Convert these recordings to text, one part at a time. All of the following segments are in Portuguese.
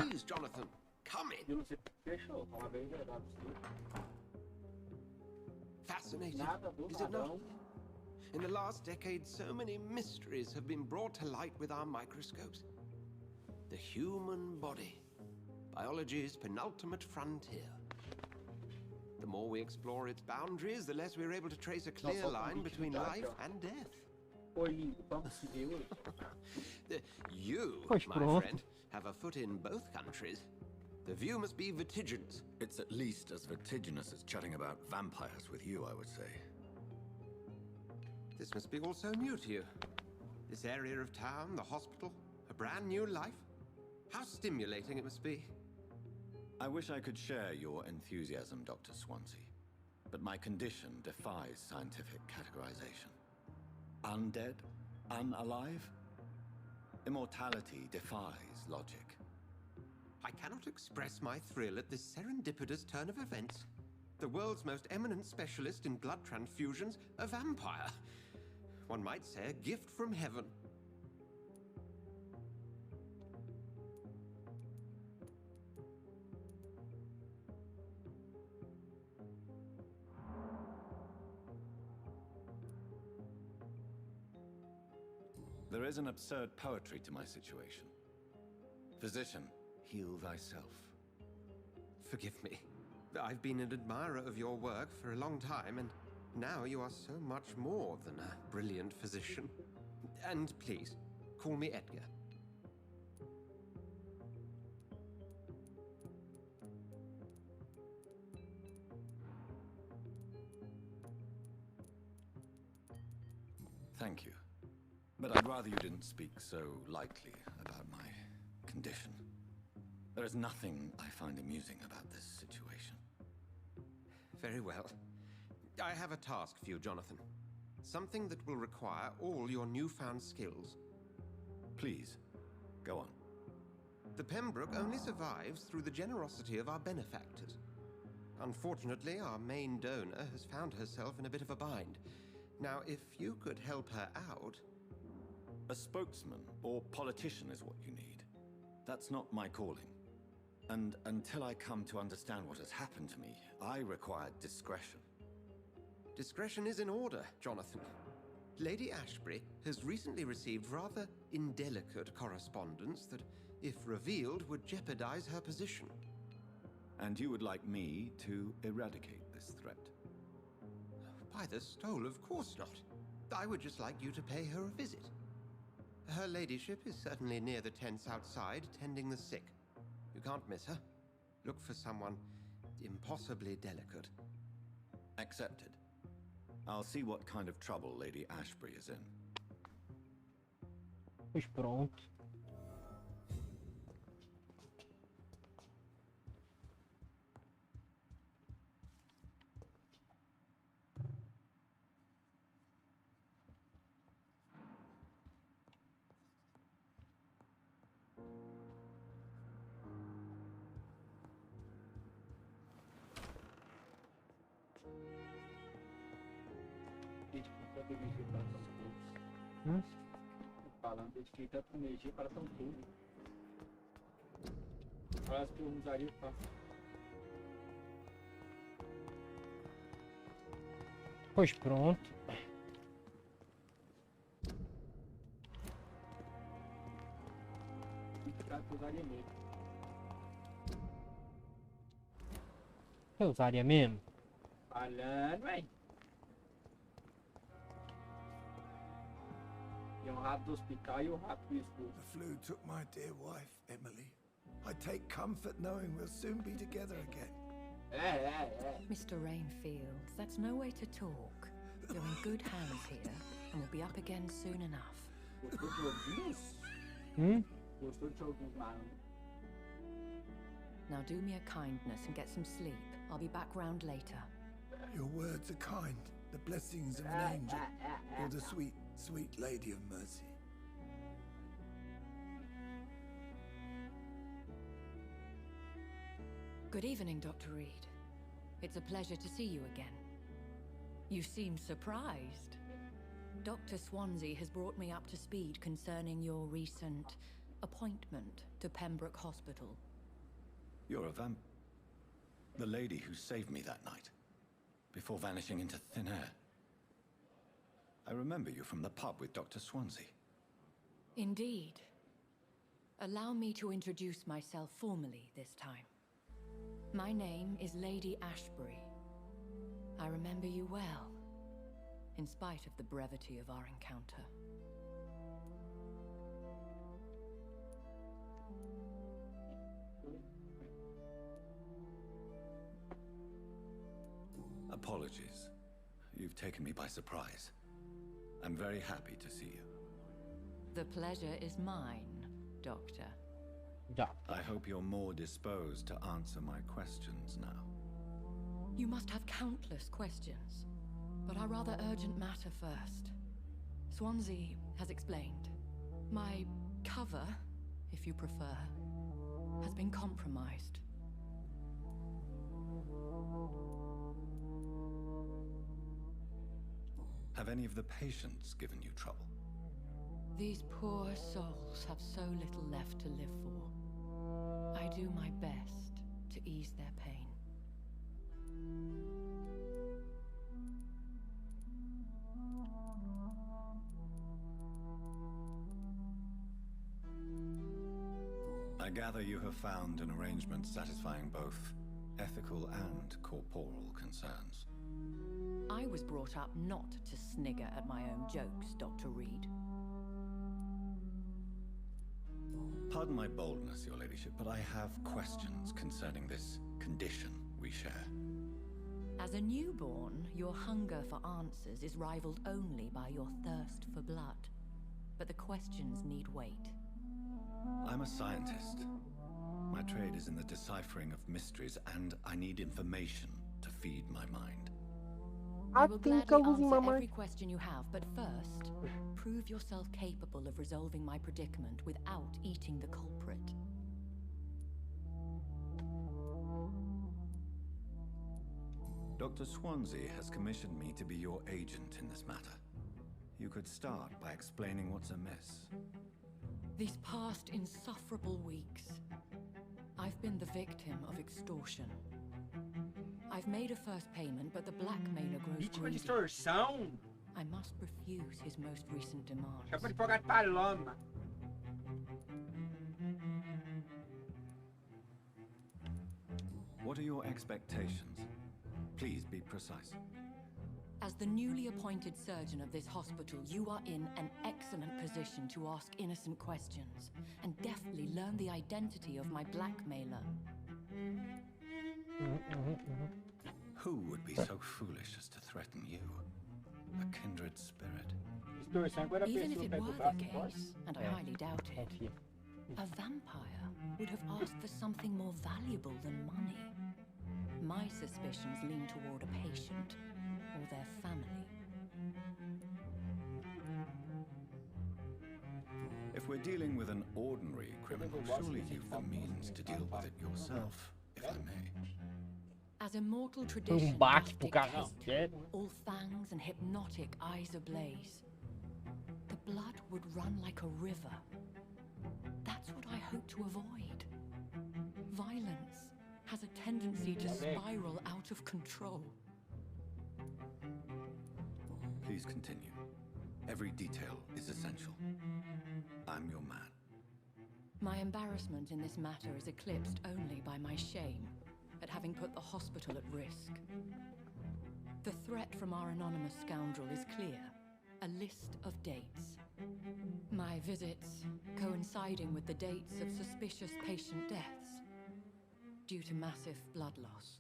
Please, Jonathan, come in. Eu não sei porque fechou, falar bem verdade. Fascinating, Nada do is it nada. not? In the last decade, so many mysteries have been brought to light with our microscopes. The human body, biology's penultimate frontier. The more we explore its boundaries, the less we're able to trace a clear line between life and death. Oi, lindo, vamos seguir hoje. You, Pois my pronto. friend, have a foot in both countries. The view must be vertiginous. It's at least as vertiginous as chatting about vampires with you, I would say. This must be all so new to you. This area of town, the hospital, a brand new life. How stimulating it must be. I wish I could share your enthusiasm, Dr. Swansea, but my condition defies scientific categorization. Undead? Unalive? Immortality defies logic. I cannot express my thrill at this serendipitous turn of events. The world's most eminent specialist in blood transfusions, a vampire. One might say a gift from heaven. There is an absurd poetry to my situation. Physician, heal thyself. Forgive me. I've been an admirer of your work for a long time, and now you are so much more than a brilliant physician. And please, call me Edgar. Thank you. But I'd rather you didn't speak so lightly about my condition. There is nothing I find amusing about this situation. Very well. I have a task for you, Jonathan. Something that will require all your newfound skills. Please, go on. The Pembroke only survives through the generosity of our benefactors. Unfortunately, our main donor has found herself in a bit of a bind. Now, if you could help her out... A spokesman or politician is what you need. That's not my calling. And until I come to understand what has happened to me, I require discretion. Discretion is in order, Jonathan. Lady Ashbury has recently received rather indelicate correspondence that, if revealed, would jeopardize her position. And you would like me to eradicate this threat? By the stole, of course not. I would just like you to pay her a visit. Her ladyship is certainly near the tents outside, tending the sick. You can't miss her. Look for someone impossibly delicate. Accepted. I'll see what kind of trouble Lady Ashbury is in. Pois pronto. Gente, com tanta energia para essas coisas. Falando, dediquei tanta energia para tão tudo. Parece que eu usaria para. Pois pronto. Cara, que eu usaria mesmo. Eu usaria mesmo. Falando, hein? E um rato do hospital e um rato do escuro. The flu took my dear wife, Emily. I take comfort knowing we'll soon be together again. Mr. Rainfield, that's no way to talk. You're in good hands here, and we'll be up again soon enough. Gostou de joguinhos? Gostou de joguinhos, mano? Now do me a kindness and get some sleep. I'll be back round later. Your words are kind, the blessings of an angel. You're the sweet, sweet lady of mercy. Good evening, Dr. Reed. It's a pleasure to see you again. You seem surprised. Dr. Swansea has brought me up to speed concerning your recent appointment to Pembroke Hospital. You're a the lady who saved me that night, before vanishing into thin air. I remember you from the pub with Dr. Swansea. Indeed. Allow me to introduce myself formally this time. My name is Lady Ashbury. I remember you well, in spite of the brevity of our encounter. Apologies. You've taken me by surprise. I'm very happy to see you. The pleasure is mine, Doctor. I hope you're more disposed to answer my questions now. You must have countless questions, but our rather urgent matter first. Swansea has explained. My cover, if you prefer, has been compromised. Have any of the patients given you trouble? These poor souls have so little left to live for. I do my best to ease their pain. I gather you have found an arrangement satisfying both ethical and corporal concerns. I was brought up not to snigger at my own jokes, Dr. Reed. Pardon my boldness, Your Ladyship, but I have questions concerning this condition we share. As a newborn, your hunger for answers is rivaled only by your thirst for blood. But the questions need wait. I'm a scientist. My trade is in the deciphering of mysteries, and I need information to feed my mind. I will gladly answer every question you have, but first, prove yourself capable of resolving my predicament without eating the culprit. Dr. Swansea has commissioned me to be your agent in this matter. You could start by explaining what's amiss. These past insufferable weeks, I've been the victim of extortion. I've made a first payment, but the blackmailer grows Vítima de greedy. extorsão? I must refuse his most recent demands. Chama de fogar paloma. What are your expectations? Please be precise. As the newly appointed surgeon of this hospital, you are in an excellent position to ask innocent questions and deftly learn the identity of my blackmailer. Who would be so foolish as to threaten you? A kindred spirit. Extorsão é quando a Even if pessoa it pega o were the braço e corta. case, and I highly doubt it, a vampire would have asked for something more valuable than money. My suspicions lean toward a patient or their family. If we're dealing with an ordinary criminal, surely you've the means to deal with it yourself, if I may. As immortal tradition baque doth pro cara. dictate, all fangs and hypnotic eyes ablaze, the blood would run like a river. That's what I hope to avoid. Violence has a tendency to spiral out of control. Please continue. Every detail is essential. I'm your man. My embarrassment in this matter is eclipsed only by my shame at having put the hospital at risk. The threat from our anonymous scoundrel is clear. A list of dates. My visits coinciding with the dates of suspicious patient deaths due to massive blood loss.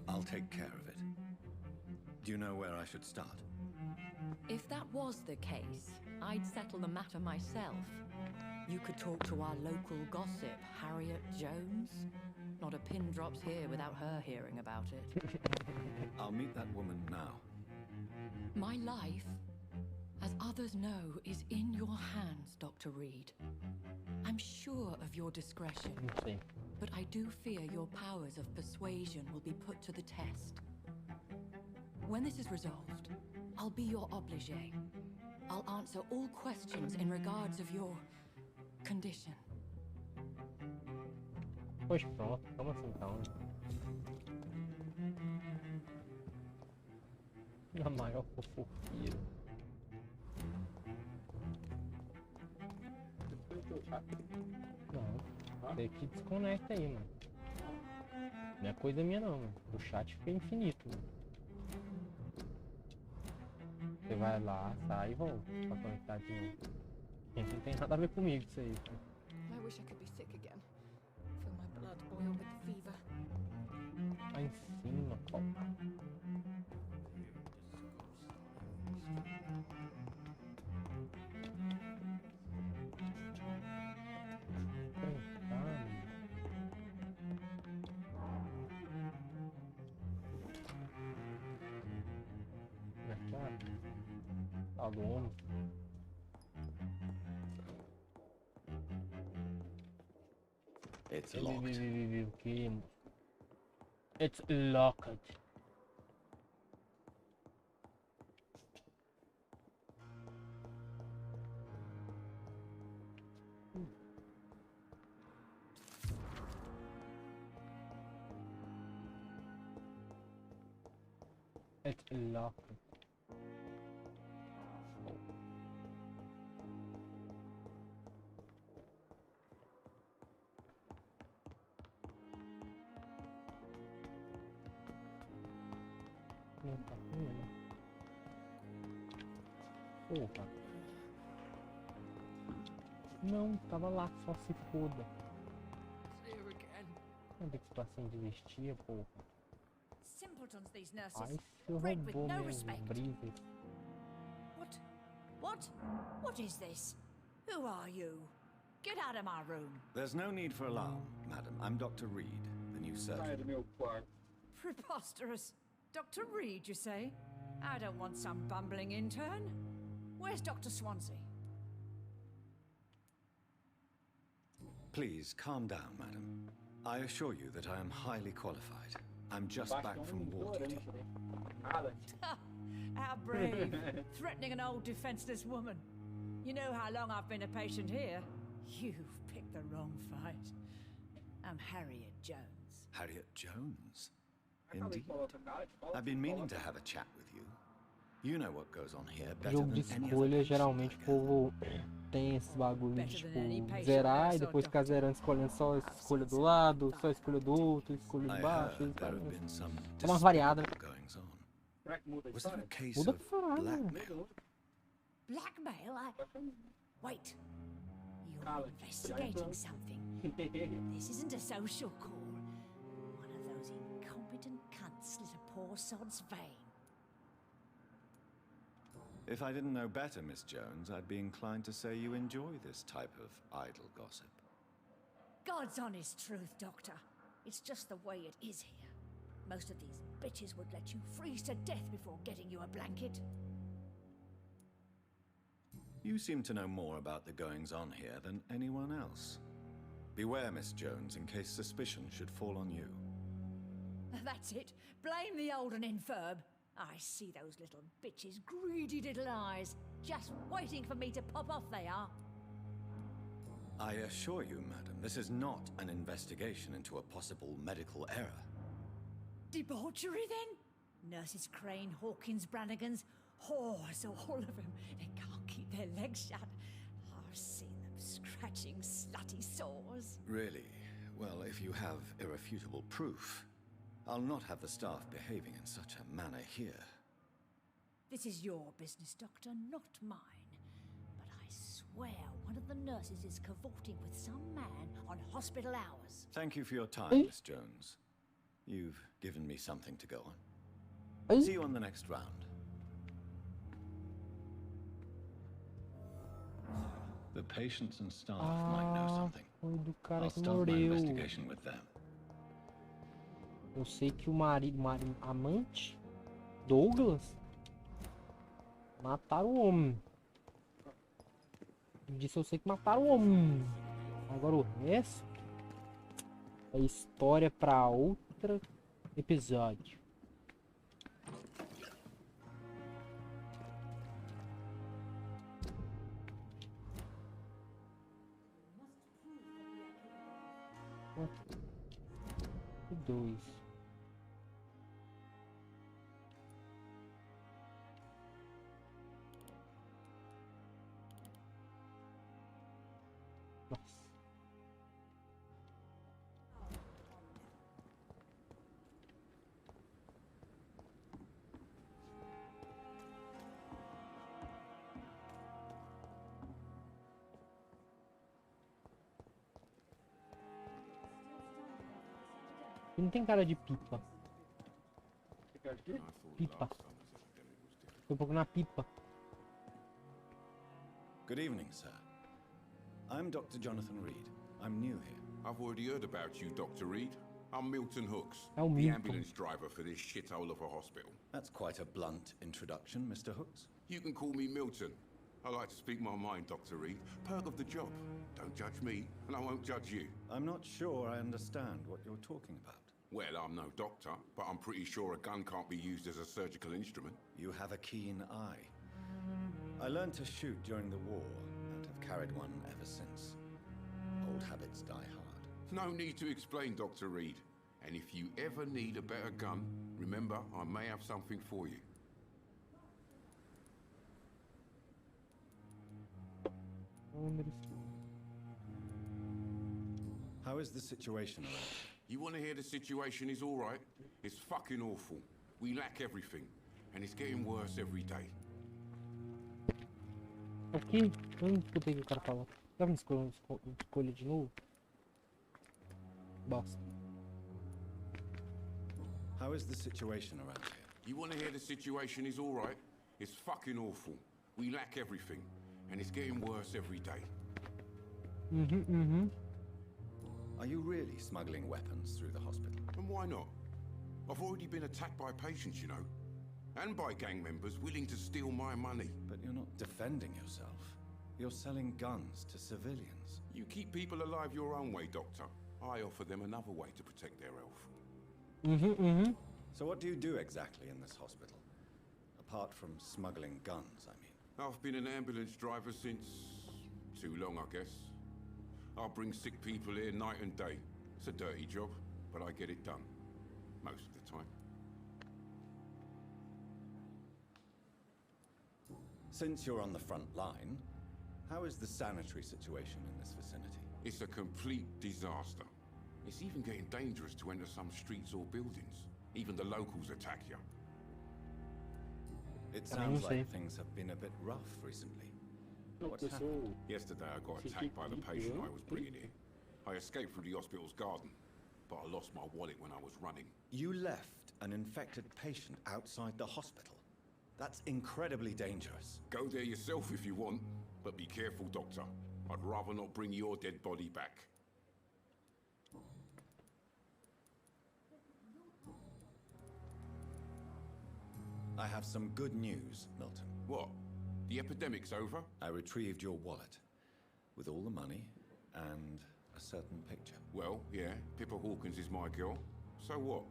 I'll take care of it. Do you know where I should start? If that was the case, I'd settle the matter myself. You could talk to our local gossip, Harriet Jones. Not a pin drops here without her hearing about it. I'll meet that woman now. My life, as others know, is in your hands, Dr. Reed. I'm sure of your discretion, but I do fear your powers of persuasion will be put to the test. When this is resolved, I'll be your obligé, I'll answer all questions in regards of your condition. Pois pronto, como assim então? Na maior fofoqueira. Não, você que desconecta aí, mano. Não é coisa minha não, mano. O chat fica infinito, mano. Você vai lá, sai e volta pra conectar de novo. Não tem nada a ver comigo isso aí. I wish I could be sick again. Feel my blood boil with the fever. Lá em cima, copa. Aluno. It's locked. It's locked. It's locked. Não tá comendo. Porra. Não, tava lá, só se foda. Onde é que tu assim desistia, porra? Simpletons, these nurses. Ai, se Bred with roubou no mesmo, respect. brisas. What is this? Who are you? Get out of my room. There's no need for alarm, madam. I'm Dr. Reed, the new Sai surgeon. do meu quarto. Preposterous. Dr. Reed, you say? I don't want some bumbling intern. Where's Dr. Swansea? Please, calm down, madam. I assure you that I am highly qualified. I'm just Basta back from war monitor, duty. né? Nada. How brave. Threatening an old defenseless woman. You know how long I've been a patient here? You've picked the wrong fight. I'm Harriet Jones. Harriet Jones? Acabei Indeed. de colocar, cara, coloca, I've been meaning coloca. to have a chat with you. You know what goes on here better Jogo de than any other escolha, patient, geralmente I o gather. povo tem esse bagulho de Better tipo than any patient zerar I e saw, depois ficar doctor. zerando, escolhendo só a escolha do lado, só a escolha do outro, escolha de I baixo. heard there have been some Dá uma variada. despicable goings on. Será que muda a Was there a história? case Muda of pra caralho. blackmail? Blackmail? Wait. You're Cala, investigating já então. something. This isn't a social call. One of those incompetent cunts slit a poor sod's vein. If I didn't know better, Miss Jones, I'd be inclined to say you enjoy this type of idle gossip. God's honest truth, Doctor. It's just the way it is here. Most of these bitches would let you freeze to death before getting you a blanket. You seem to know more about the goings-on here than anyone else. Beware, Miss Jones, in case suspicion should fall on you. That's it. Blame the old and infirm. I see those little bitches' greedy little eyes. Just waiting for me to pop off they are. I assure you, madam, this is not an investigation into a possible medical error. Debauchery, then? Nurses Crane, Hawkins, Brannigans, whores, all of them. They can't keep their legs shut. I've seen them scratching slutty sores. Really? Well, if you have irrefutable proof, I'll not have the staff behaving in such a manner here. This is your business, Doctor, not mine. But I swear one of the nurses is cavorting with some man on hospital hours. Thank you for your time, Miss Jones. You've given me something to go on. See you on the next round. The patients and staff might know something. Foi do cara I'll que start my mordeu. investigation with them. Eu sei que o marido, amante, Douglas, mataram o homem. Disse eu sei que mataram o homem. Agora o resto é história pra outro episódio. E 2. Nossa. Ele não tem cara de pipa. Pipa. Foi um pouco na pipa. Good evening, sir. I'm Dr. Jonathan Reed. I'm new here. I've already heard about you, Dr. Reed. I'm Milton Hooks, Oh, the Milton. ambulance driver for this shithole of a hospital. That's quite a blunt introduction, Mr. Hooks. You can call me Milton. I like to speak my mind, Dr. Reed. Perk of the job. Don't judge me, and I won't judge you. I'm not sure I understand what you're talking about. Well, I'm no doctor, but I'm pretty sure a gun can't be used as a surgical instrument. You have a keen eye. I learned to shoot during the war and have carried one ever since. Old habits die hard. No need to explain, Dr. Reed. And if you ever need a better gun, remember, I may have something for you. How is the situation around here? You want to hear the situation is all right? It's fucking awful. We lack everything, and it's getting worse every day. Aqui, eu não escutei o que o cara falou. Dá pra escolher de novo? Bosta. How is the situation around here? You want to hear the situation is all right? It's fucking awful. We lack everything, and it's getting worse every day. Are you really smuggling weapons through the hospital? And why not? I've already been attacked by patients, you know. And by gang members willing to steal my money. But you're not defending yourself. You're selling guns to civilians. You keep people alive your own way, Doctor. I offer them another way to protect their health. So what do you do exactly in this hospital? Apart from smuggling guns, I mean. I've been an ambulance driver since... too long, I guess. I'll bring sick people here night and day. It's a dirty job, but I get it done. Most of the time. Since you're on the front line, how is the sanitary situation in this vicinity? It's a complete disaster. It's even getting dangerous to enter some streets or buildings. Even the locals attack you. It sounds like things have been a bit rough recently. What's happened? Yesterday I got attacked by the patient I was bringing here. I escaped through the hospital's garden, but I lost my wallet when I was running. You left an infected patient outside the hospital? That's incredibly dangerous. Go there yourself if you want, but be careful, Doctor. I'd rather not bring your dead body back. I have some good news, Milton. What? The epidemic's over? I retrieved your wallet, with all the money and a certain picture. Well, yeah, Pippa Hawkins is my girl. So what?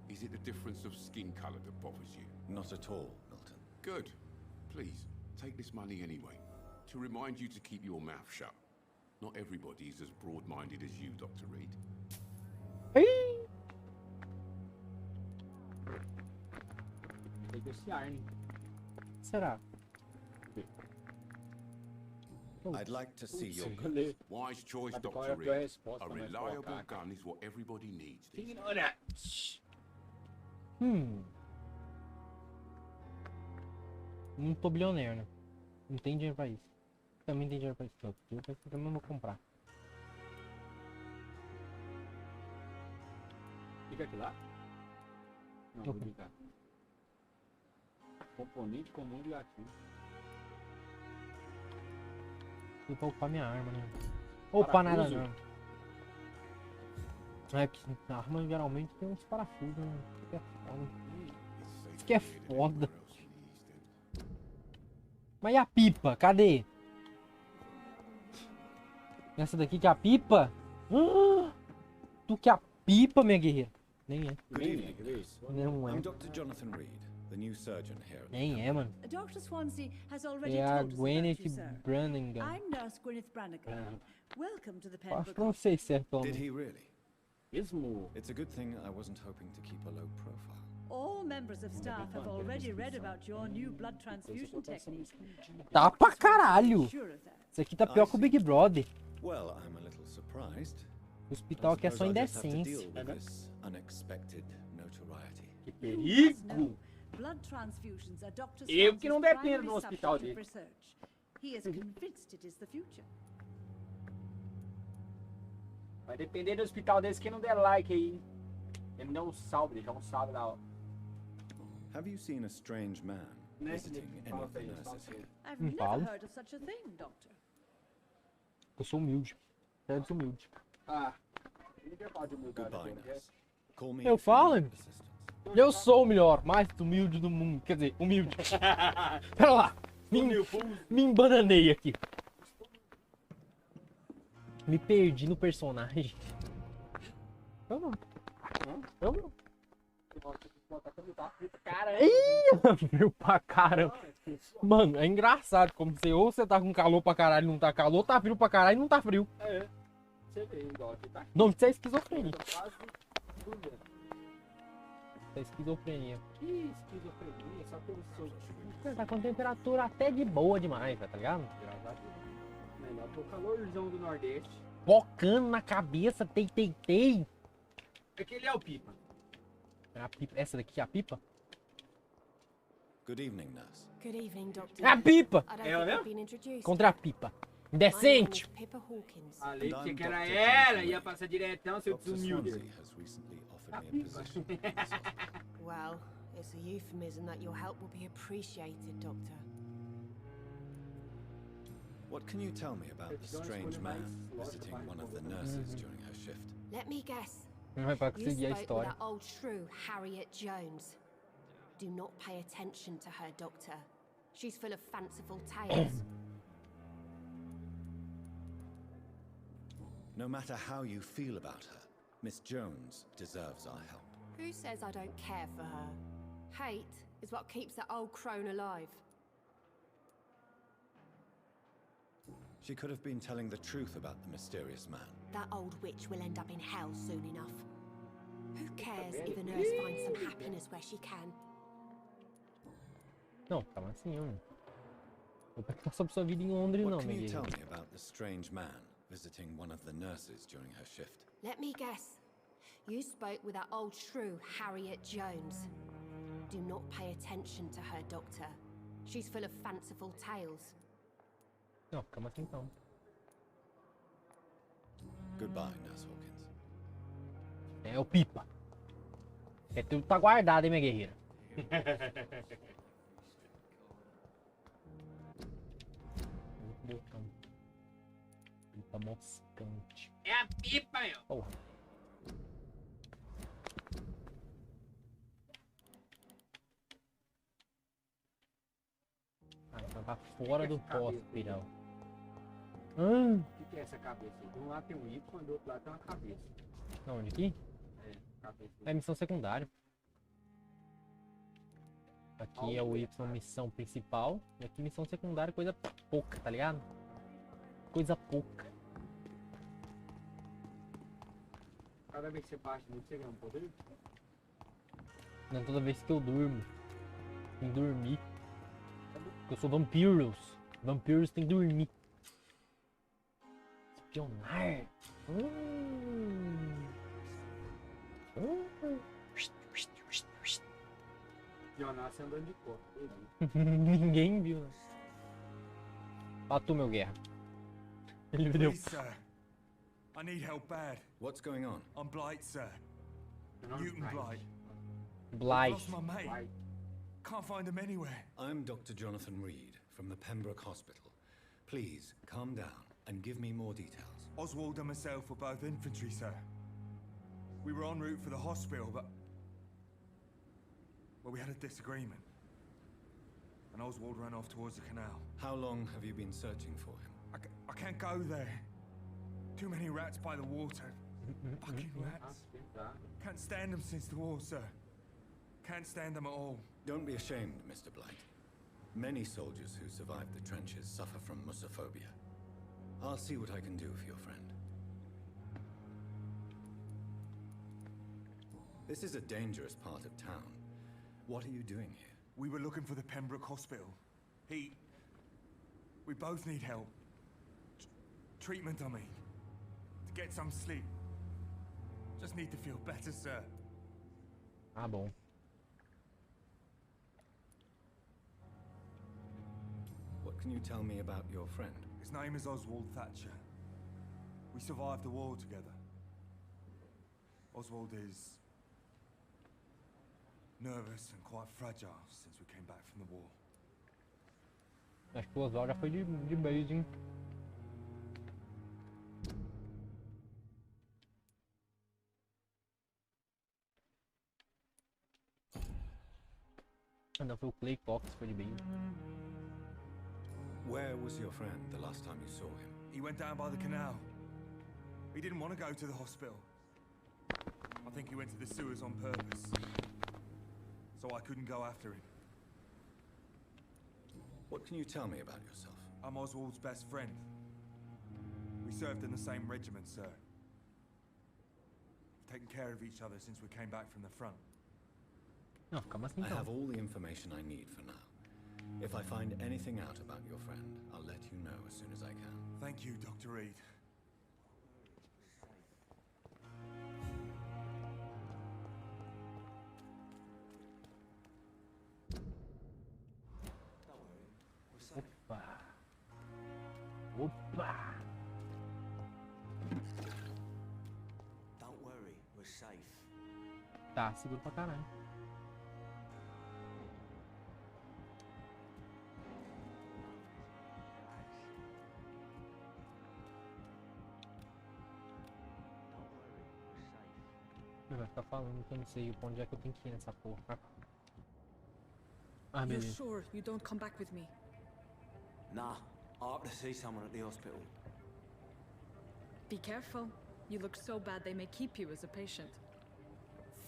Is it the difference of skin colour that bothers you? Not at all, Milton. Good. Please, take this money anyway, to remind you to keep your mouth shut. Not everybody is as broad-minded as you, Dr. Reed. Pega esse ar, né? Será? I'd like to see your gun. Escolher. Wise choice, Sabe qual é Dr. a pior Reed. resposta, A mas reliable colocar, gun is what everybody needs these days. Ignorante. Não tô bilionaire, né? Não tem dinheiro pra isso. Também tem dinheiro pra isso. Eu também vou comprar. Fica aqui lá? Não, vou ligar. Componente comum de gatilho. Fui pra upar minha arma, né? Opa, nada Parafuso? não. É que a arma geralmente tem uns parafusos, né? Isso que é foda. Isso que é foda. Mas e a pipa? Cadê? Essa daqui que é a pipa? Tu que é a pipa, minha guerreira. Nem é. Good evening. Não é. I'm Dr. Jonathan Reed. the new surgeon here. Nem é, mano. Dr. Swansea has already É a told us about Gwyneth you, sir. Brannigan. I'm Nurse Gwyneth Brannigan. Welcome to the Acho Pembroke que não sei se é pelo Did menos. he really? Mesmo. It's a good thing I wasn't hoping to keep a low profile. All members of staff have already read about your new blood transfusion technique. Tá pra caralho. Sure of that. Isso aqui tá pior que o Big Brother. Well, I'm a little surprised. O hospital aqui é só I suppose I'll just have to indecência. deal with this unexpected notoriety. Que You must perigo! know, blood transfusions are Dr. Eu que não Swansea's dependo primary do hospital subject of dele. research. He is convinced it is the future. Vai depender do hospital desse que não der like aí. Hein? Ele dá um salve, deixa um salve lá, ó. Have you seen a strange man Né? visiting any of the nurses here? I've Não never falo. heard of such a thing, Doctor. Eu sou humilde. Você é desumilde. Ah, eu não quero falar de humildade Goodbye, agora, nurse. Call me Eu if you falo? need assistance. Eu sou o melhor, mais humilde do mundo. Quer dizer, humilde. Pera lá. Me embananei aqui. Me perdi no personagem. Eu não. Eu não. Ih, frio pra caramba. Mano, é engraçado como você ou você tá com calor pra caralho e não tá calor, tá frio pra caralho e não tá frio. É, você vê, igual aqui tá. O nome disso é esquizofrenia. Quase tudo. Isso é esquizofrenia. Que esquizofrenia, só que eu sou Você tá com temperatura até de boa demais, tá ligado? graças a Deus. Melhor que o calorzão do Nordeste. Focando na cabeça, tei. Aquele é o Pipa. A pipa, essa daqui é a pipa? Good evening, nurse. Good evening, Doctor. É a pipa! I don't Ela think mesmo? I've been introduced. Contra a pipa. My name Indecente! is Pippa Hawkins. Falei que I'm você que era Dr. ela, Jonathan ia Reed. passar diretão, seu Dr. desumilde. Swansea has recently offered me a position in this hospital. Well, it's a euphemism that your help will be appreciated, Doctor. What can you tell me about the strange man visiting one of the nurses during her shift? Let me guess. Não vai pra You seguir a spoke with história. that old shrew, Harriet Jones. Do not pay attention to her, Doctor. She's full of fanciful tales. No matter how you feel about her, Miss Jones deserves our help. Who says I don't care for her? Hate is what keeps that old crone alive. She could have been telling the truth about the mysterious man. That old witch will end up in hell soon enough. Who cares if a nurse finds some happiness where she can? Não, calma assim, mano. Vou perguntar sobre sua vida em Londres, What não, can you neguinho. tell me about the strange man visiting one of the nurses during her shift? Let me guess. You spoke with that old shrew, Harriet Jones. Do not pay attention to her, Doctor. She's full of fanciful tales. Não, calma assim então. Goodbye, Nurse Hawkins. É o pipa. É tudo tá guardado, hein, minha guerreira. Botão. Pipa moscante. É a Pipa, meu. Porra. Ah, então tá fora do hospital. O que é essa cabeça? De um lado tem um Y, do outro lado tem uma cabeça. Não, onde aqui? É, cabeça. É missão secundária. Aqui é o Y, missão principal. E aqui missão secundária, coisa pouca, tá ligado? Coisa pouca. Cada vez que você baixa muito, você ganha um poder. Não é toda vez que eu durmo. Tem que dormir. Porque eu sou vampiros. Vampiros tem que dormir. Espionar. Jonas andando de cor. Ninguém viu. Né? Ó tu, meu guerra. Ele me deu. Please, sir. I need help bad. What's going on? I'm Blight, sir. Newton Blight. Blight. Lost my mate. Blight. Can't find him anywhere. I'm Dr. Jonathan Reed from the Pembroke Hospital. Please calm down and give me more details. Oswald and myself were both infantry, sir. We were en route for the hospital, but... Well, we had a disagreement. And Oswald ran off towards the canal. How long have you been searching for him? I can't go there. Too many rats by the water. Fucking rats. Can't stand them since the war, sir. Can't stand them at all. Don't be ashamed, Mr. Blight. Many soldiers who survived the trenches suffer from musophobia. I'll see what I can do for your friend. This is a dangerous part of town. What are you doing here? We were looking for the Pembroke Hospital. We both need help. Treatment, I mean. To get some sleep. Just need to feel better, sir. Ah, bom. What can you tell me about your friend? His name is Oswald Thatcher. We survived the war together. Oswald is nervous and quite fragile since we came back from the war. Acho que o Oswald já foi de base, hein? Ah, não, foi o Clay Cox que foi de base. Where was your friend the last time you saw him? He went down by the canal. He didn't want to go to the hospital. I think he went to the sewers on purpose. So I couldn't go after him. What can you tell me about yourself? I'm Oswald's best friend. We served in the same regiment, sir. We've taken care of each other since we came back from the front. Não, calma assim I então. have all the information I need for now. If I find anything out about your friend, I'll let you know as soon as I can. Thank you, Dr. Reed. Opa! Opa! Don't worry, we're safe. Tá, seguro pra caralho. Vai ficar falando que eu não sei pra onde é que eu tenho que ir nessa porra. Ah, You're beleza. sure you don't come back with me? Nah, I have to see someone at the hospital. Be careful. You look so bad they may keep you as a patient.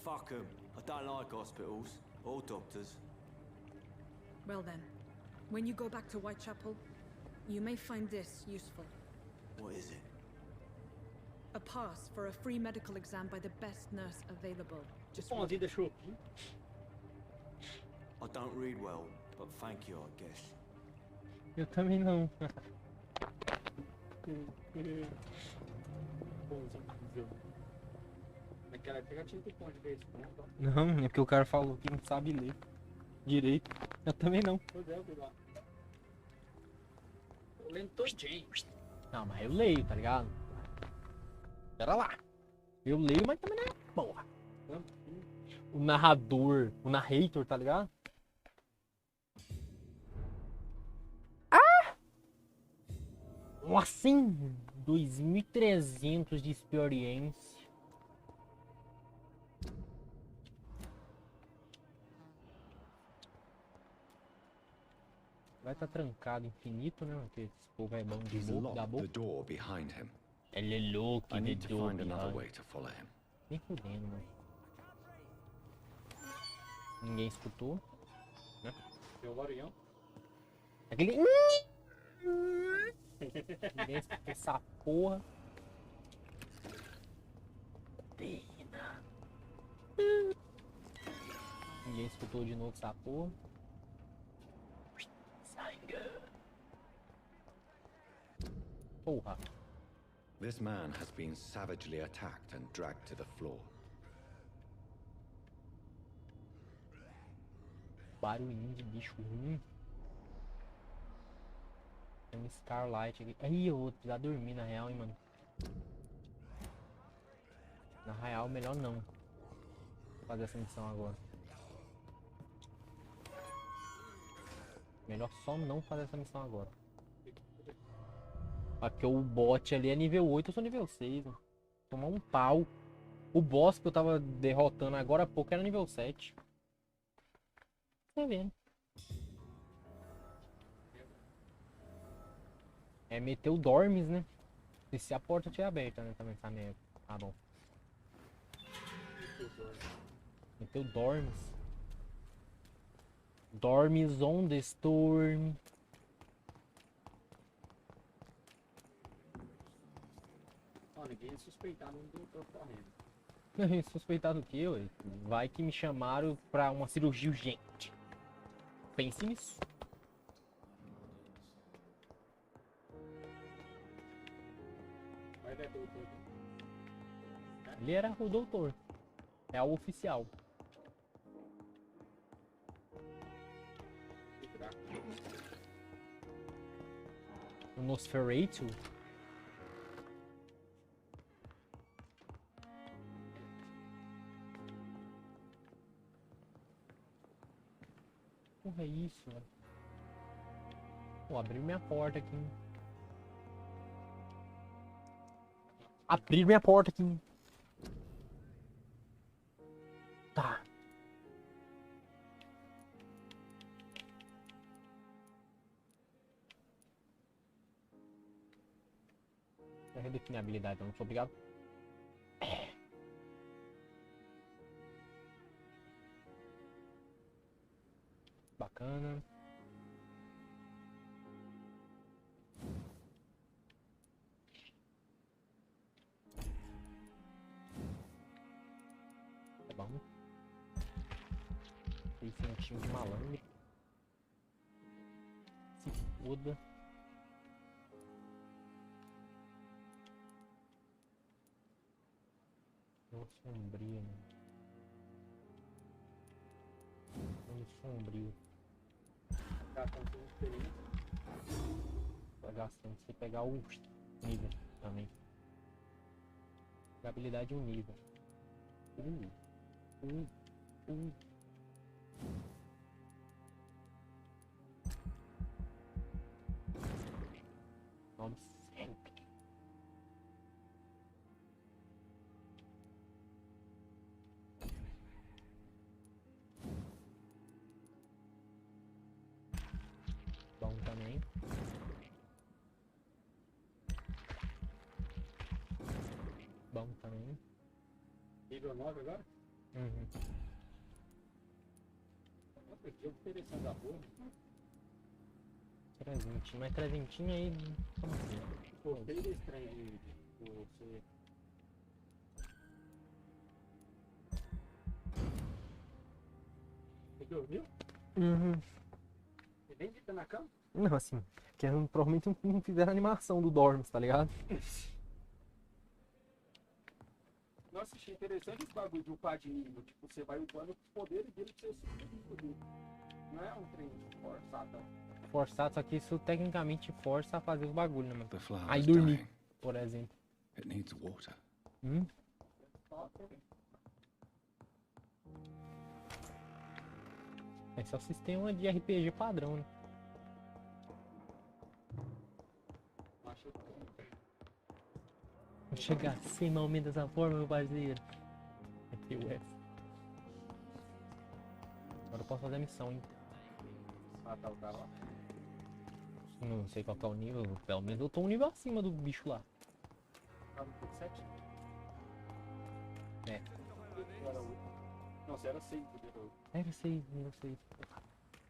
Fuck 'em. I don't like hospitals or doctors. Well then, when you go back to Whitechapel, you may find this useful. What is it? A pass for a free medical exam by the best nurse available. Just Bom, a vida show. I don't read well, but thank you, I guess. Eu também não. Naquela época eu tinha que pôr de vez em quando. Não, é porque o cara falou que não sabe ler direito. Eu também não. Pois é, eu fui lá. Tô lendo todinho. Não, mas eu leio, tá ligado? Pera lá. Eu leio, mas também não é porra. O narrador, o narrator, tá ligado? Ah! Assim, 2.300 de experiência. Vai estar trancado infinito, né? Porque esse povo é bom de He's boca, da locked the boca. door behind him. Ele é louco, I ele é need to find another doido. way to follow him. Nem fudendo, mano. Ninguém escutou, né? Seu Varião. Aquele... Ninguém escutou essa porra. Pena. Ninguém escutou de novo essa porra. Sangue. Porra. This man has been savagely attacked and dragged to the floor. Barulhinho de bicho ruim. Tem um Starlight aqui. Aí eu vou precisar dormir na real, hein, mano. Na real, melhor não. Vou fazer essa missão agora. Melhor só não fazer essa missão agora. Porque o bot ali é nível 8, eu sou nível 6. Mano. Tomar um pau. O boss que eu tava derrotando agora há pouco era nível 7. Tá vendo? É meter o Dormes, né? E se a porta estiver aberta, né? Também essa merda. Tá bom. Meter o Dormes. Dormes on the Storm. Ó, ninguém suspeitava do doutor correndo. Suspeitar do que, ué? Vai que me chamaram pra uma cirurgia urgente. Pense nisso. Mas é doutor. Ele era o doutor. É o oficial. O Nosferatu. Porra, é isso, velho. Pô, abriu minha porta aqui. Abrir minha porta aqui. Tá. Já redefini a habilidade, eu não sou obrigado. Bacana. Tá bom. 600 de malandro. Se foda. Tão sombrio, né? Tão sombrio. Gastando experiência. Vai gastando se você pegar o nível também. A habilidade é um nível. Nome sempre. Bom também. Bom também. Nível 9 agora? Uhum. Nossa, que jogo interessante da porra. 320, mas 320 aí. Como assim? Gostei desse trem aí. Você. Você dormiu? Uhum. Você nem deita na cama? Não, assim, que provavelmente não fizeram animação do Dormes, tá ligado? Nossa, achei interessante esse bagulho de upar de nível. Tipo, você vai upando os poderes dele pra você subir de nível. Não é um trem forçado. Forçado, só que isso tecnicamente força a fazer os bagulhos, né, mano? The flower Aí is dormir, dying. por exemplo. It needs water. Esse é o sistema de RPG padrão, né? Vou chegar sem mal menos dessa forma, meu parceiro. Aqui o F. Agora eu posso fazer a missão, hein? Ah, tá o cara lá. Não sei qual que é o nível, pelo menos eu tô um nível acima do bicho lá. Tá no 7? É. Era 8. Não, você era 6 do nível 8. Era 6, nível 6.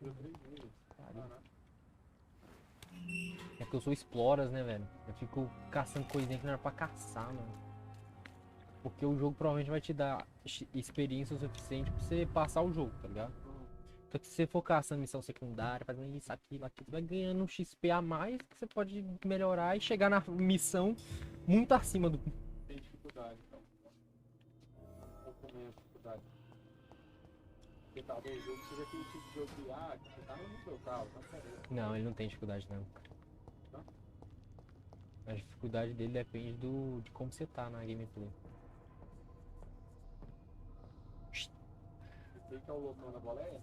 Deu 3 níveis. É que eu sou exploras, né, velho? Eu fico caçando coisinha que não era pra caçar, mano. Porque o jogo provavelmente vai te dar experiência o suficiente pra você passar o jogo, tá ligado? Então se você for caçando missão secundária, fazendo isso, aquilo, você vai ganhando um XP a mais que você pode melhorar e chegar na missão muito acima do... Tem dificuldade, então. Um pouco menos dificuldade. Porque talvez o jogo seja aquele tipo de jogo que, você tá no nível tal, tá certo. Não, ele não tem dificuldade não. Não? A dificuldade dele depende de como você tá na gameplay. Sei que é o loucão da boleia?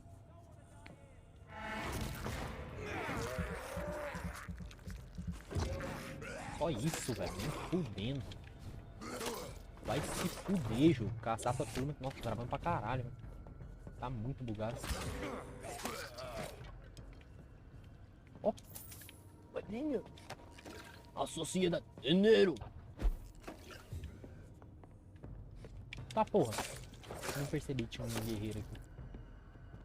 Só isso, velho. Me fudendo. Vai se fuder, jogo. Caçar essa turma. Nossa, tá travando pra caralho, velho. Tá muito bugado. Ó. Padinha. A sociedade. Dinheiro. Tá, porra. Não percebi que tinha um guerreiro aqui.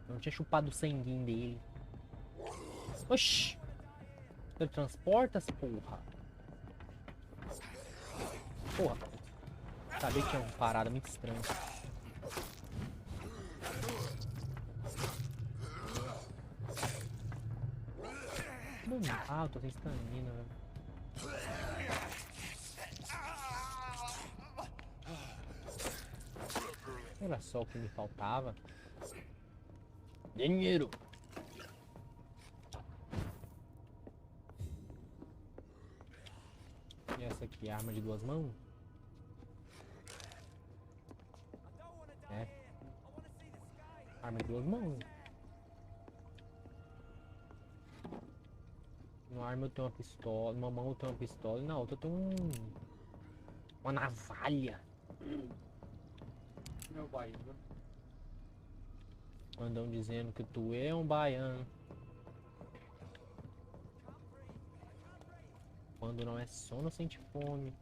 Eu não tinha chupado o sanguinho dele. Oxi! Teletransporta-se, porra. Porra. Sabia que tinha uma parada muito estranha. Ah, eu tô sem estamina, velho. Era só o que me faltava. Dinheiro! E essa aqui, arma de 2 mãos? É. Arma de 2 mãos. Numa arma eu tenho uma pistola, numa mão eu tenho uma pistola e na outra eu tenho uma navalha. Meu baiano. Andam dizendo que tu é um baiano. Quando não é sono, sente fome.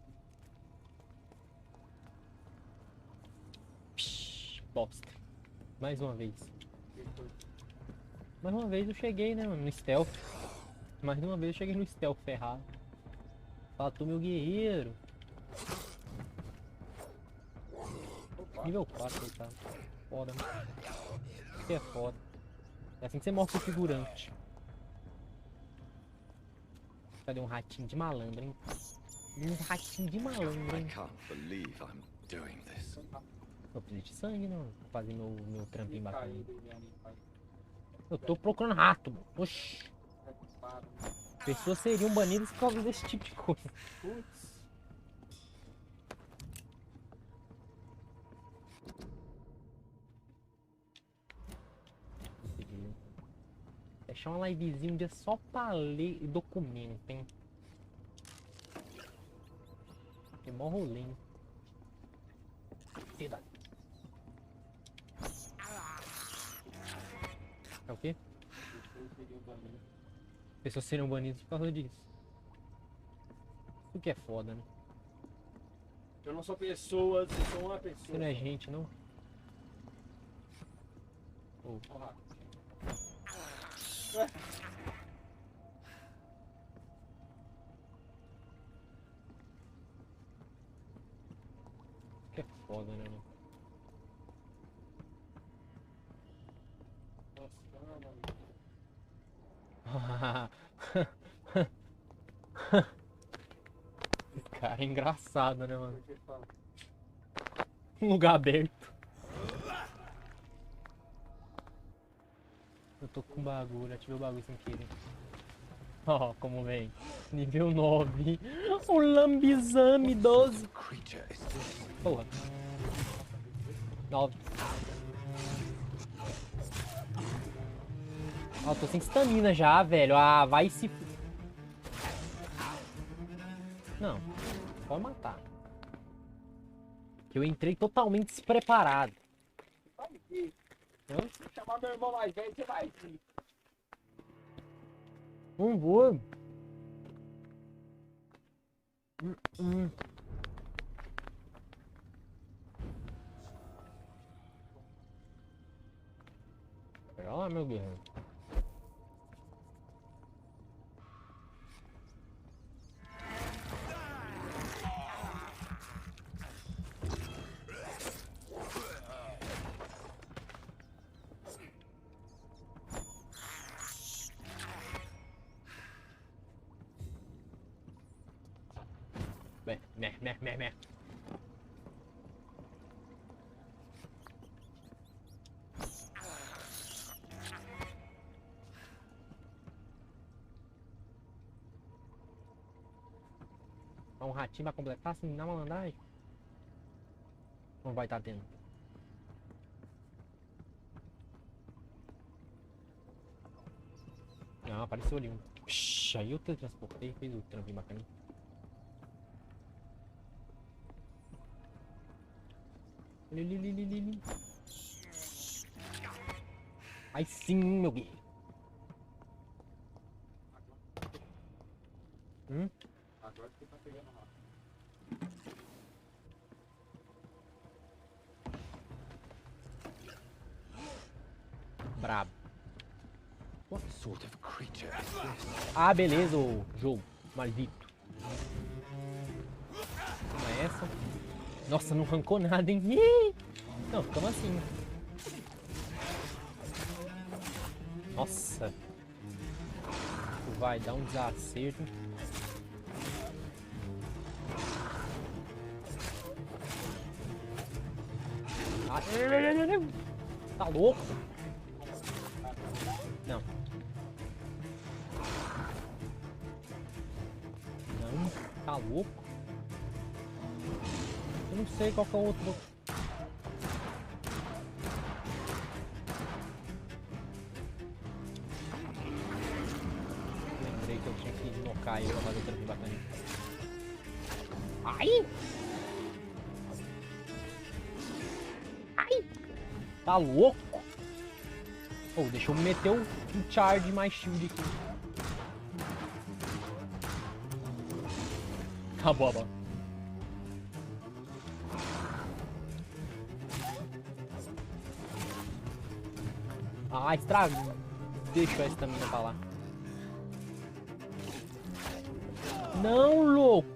Psh, bosta. Mais uma vez. Mais uma vez eu cheguei, né, mano, no stealth. Mais uma vez eu cheguei no stealth ferrado. Fala, tu meu guerreiro. Nível 4, coitado. Foda, mano. Isso que é foda. É assim que você morre com o figurante. Cadê um ratinho de malandro, hein? Um ratinho de malandro, hein? Eu preciso de sangue, não. Pra fazer meu trampinho bacana. Eu tô procurando rato, mano. Oxi. Pessoas seriam banidas por causa desse tipo de coisa. Putz. Deixar uma livezinha um dia só pra ler documento, hein? Tem mó rolê, hein? É o quê? Pessoas seriam banidas por causa disso. O que é foda, né? Eu não sou pessoas, eu sou uma pessoa. Você não é gente, não? Oh. Que é foda, né, mano? Cara, é engraçado, né, mano? Um lugar aberto. Eu tô com bagulho, ativei o bagulho sem querer. Ó, oh, como vem. Nível 9. O lambizame 12. Porra. 9. Ó, oh, tô sem estamina já, velho. Ah, vai se... Não, pode matar. Eu entrei totalmente despreparado. Se chamar meu irmão mais velho, você vai vir. Não vou. Pera lá, meu guerreiro. Meh. Um ratinho pra completar assim na malandragem? Não vai estar tendo. Não, apareceu ali um. Puxa, aí eu teletransportei e fez o trampinho bacana. Ali. Aí sim, meu guerreiro. Agora que você tá pegando lá. Brabo. What sort of creature is this? Ah, beleza, ô jogo. Maldito. Toma essa. Nossa, não arrancou nada, hein? Ih! Não, ficamos assim. Nossa. Vai dar um desacerto. Tá louco? Não. Não, tá louco? Eu não sei qual que é o outro. Lembrei que eu tinha que nocar ele pra fazer o trampo bacana. Ai! Ai! Tá louco? Oh, deixa eu meter um charge mais shield aqui. Acabou a bola. Ah, estragou. Deixa a estamina pra lá. Não, louco.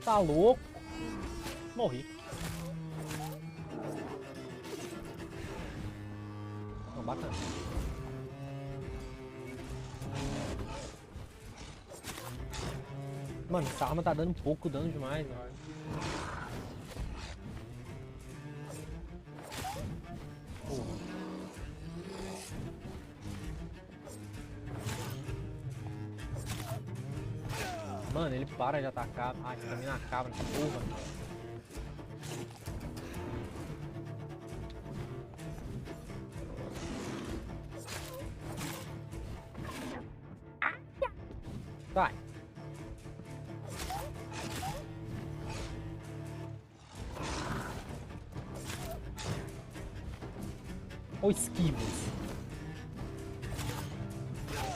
Tá louco? Morri. Não, bacana. Mano, essa arma tá dando pouco dano demais, né? Mano, ele para de atacar. Ai, estamina acaba nessa porra. Vai. Ou esquivos.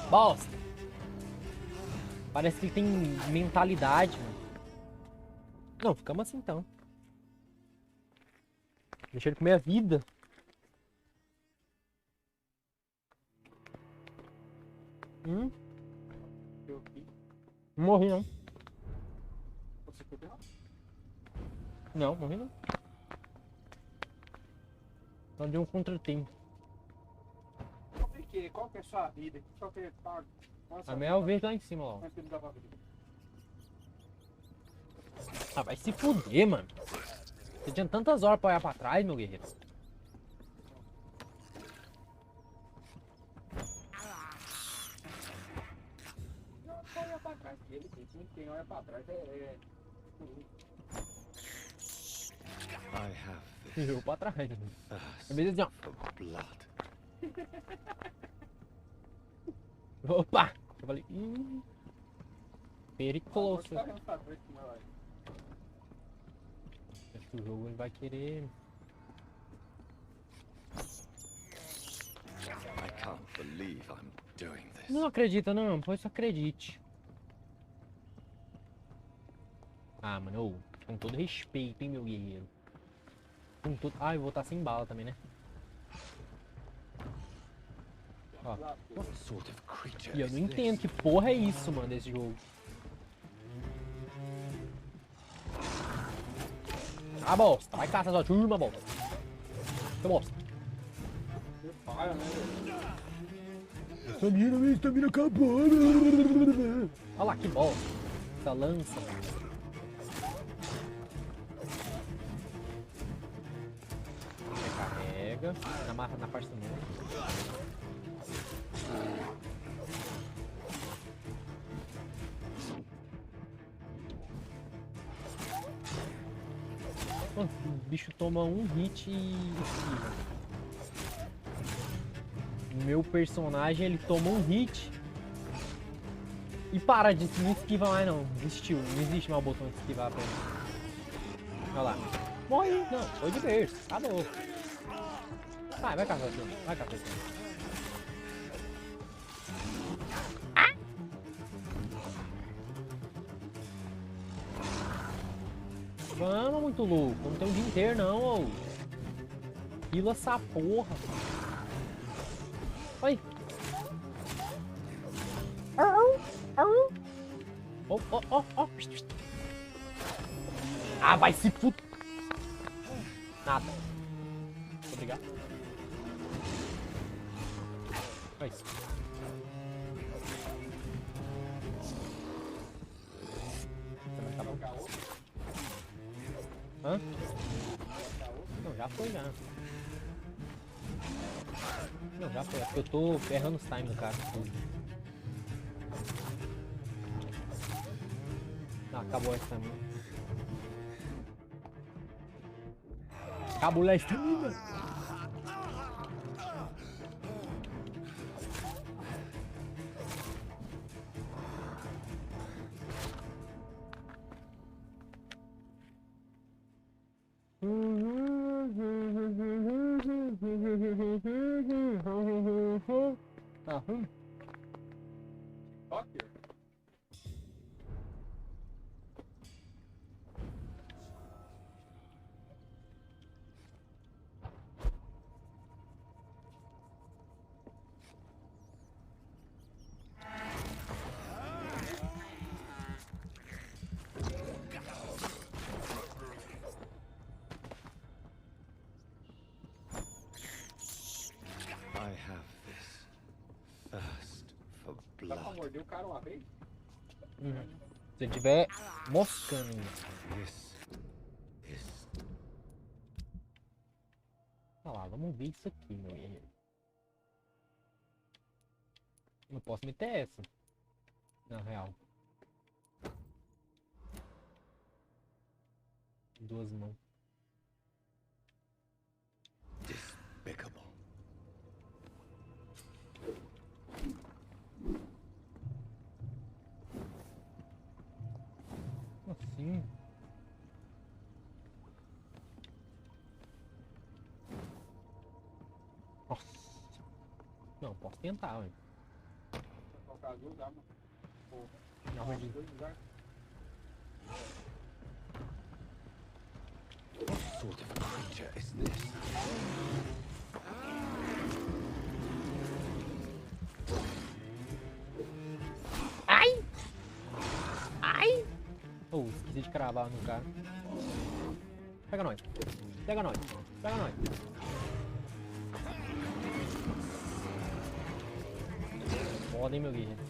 Bosta. Parece que ele tem mentalidade, mano. Não, ficamos assim então. Deixa ele comer a vida. Não morri não. Você foi bem? Não, morri não. Só deu um contratempo. Qual que é a sua vida? Qual que é A minha é o verde lá em cima, ó. Ah, vai se fuder, mano. Você tinha tantas horas pra olhar pra trás, meu guerreiro. Olha pra trás dele, quem olha pra trás I have Eu pra trás. É mesmo assim, ó. blood. Opa! Eu falei, perigoso. Acho que o jogo ele vai querer. I can't believe I'm doing this. Não acredita não, pois acredite. Ah, mano, com todo respeito, hein, meu guerreiro. Com todo... Ah, eu vou estar sem bala também, né? Ó. What sort of creature E eu is não entendo this? que porra é isso, mano, desse jogo. Ah, bosta. Vai caçar sua turma, bosta. Seu bosta. Estamina acabou. Olha lá, que bosta. Essa lança. Recarrega. Na parte do meio. O bicho toma um hit e esquiva. O meu personagem, ele toma um hit e para de não esquiva mais não. Desistiu, não existe mais o botão de esquivar pra ele. Olha lá. Morre! Não, foi de berço. Acabou. Vai caçar aqui. Vai caçar aqui. Vamos, muito louco. Não tem um dia inteiro, não, ô. Pila essa porra. Oi. Oh, oh, oh, oh. Ah, vai se fut... Nada. Obrigado. É isso. Hã? Não, já foi já. Não, já foi. É porque eu tô errando os times do cara. Ah, acabou a estamina. Acabou a estamina. Tá ruim? Ok. I have this thirst for Dá pra blood. morder o cara uma vez? Se tiver moscando. This is Olha lá, vamos ver isso aqui, meu guerreiro. Não posso meter essa. Na real. Duas mãos. despicable. Assim. Nossa. Não, posso tentar, velho. Colocar as duas armas. Não, mas de... What sort of creature is this? Ai! Ai! Oh, esqueci de cravar no cara. Pega nós. Pega nós. Pega nós. Foda, hein, meu guerreiro.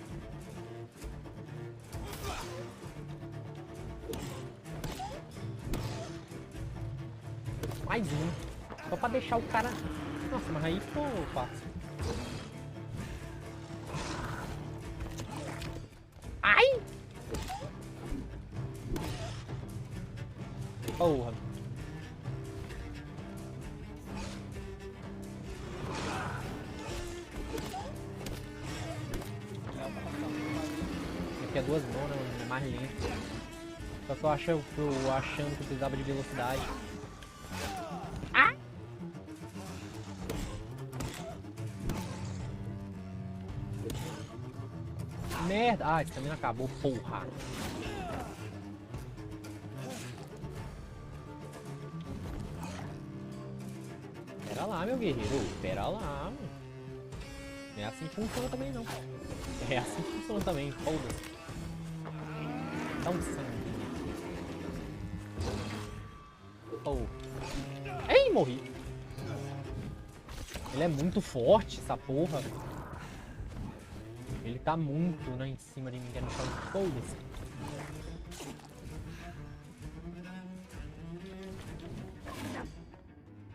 Mais um. Só pra deixar o cara... Nossa, mas aí ficou fácil. Ai! Porra. Aqui é duas mãos, né? É mais lento. Só que eu achando que eu precisava de velocidade. Ah! Merda! Ah, esse caminho acabou, porra! Pera lá, meu guerreiro. Pera lá, mano. Não é assim que funciona também, não. É assim que funciona também, foda-se. Dá um sangue. Oh. Ei, morri. Ele é muito forte, essa porra. Ele tá muito, né, em cima de mim, querendo fazer foda-se.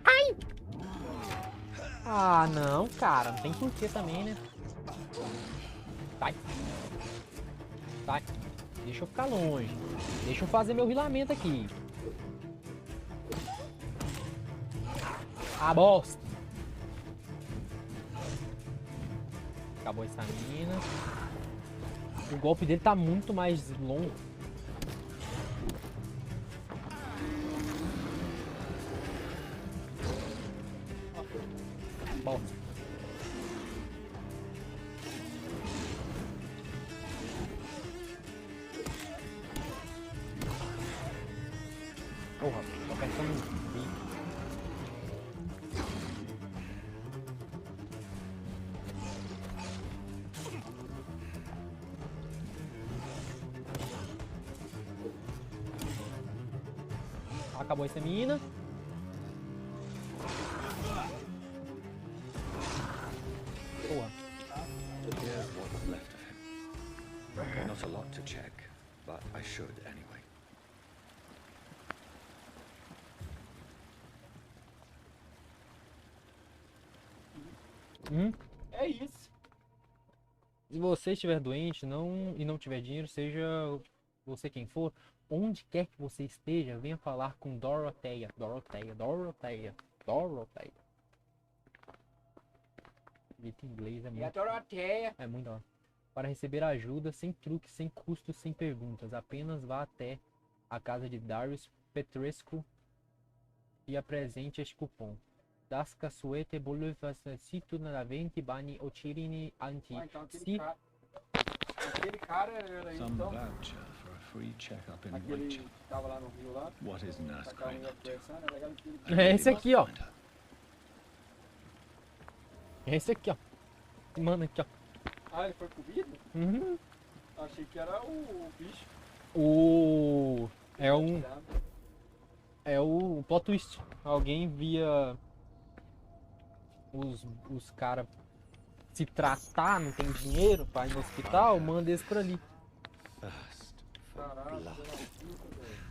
Ai! Ah, não, cara. Não tem porquê também, né? Sai. Sai. Deixa eu ficar longe. Deixa eu fazer meu rilamento aqui. Ah, bosta. Acabou a estamina. O golpe dele tá muito mais longo. Bosta. Porra, tô apertando um bico. acabou essa mina. Boa. Here's what's left of him. Not a lot to check, but I should anyway. É isso. Se você estiver doente e não tiver dinheiro, seja você quem for, onde quer que você esteja, venha falar com Doroteia. Dito em inglês é E a muito, Doroteia. é muito da hora. Para receber ajuda, sem truques, sem custos, sem perguntas. Apenas vá até a casa de Darius Petrescu e apresente este cupom. Das casuete bolufacito na vente bani otirini anti. Então Se aquele cara era aí, Some então. voucher for a free checkup in Aquele Whitechapel. que tava lá no Rio lá. What is Nurse Tacar Crane unha up to? conversando, é legal que ele- I É really esse must aqui, ó. find her. é esse aqui, ó. Mano, aqui, ó. Ah, ele foi comido? Uhum. Achei que era o bicho. O. É um. Tirando. É o plot twist. Alguém via os caras se tratar, não tem dinheiro pra ir no hospital, manda esse por ali. Thirst for Caralho, blood. pela puta, velho.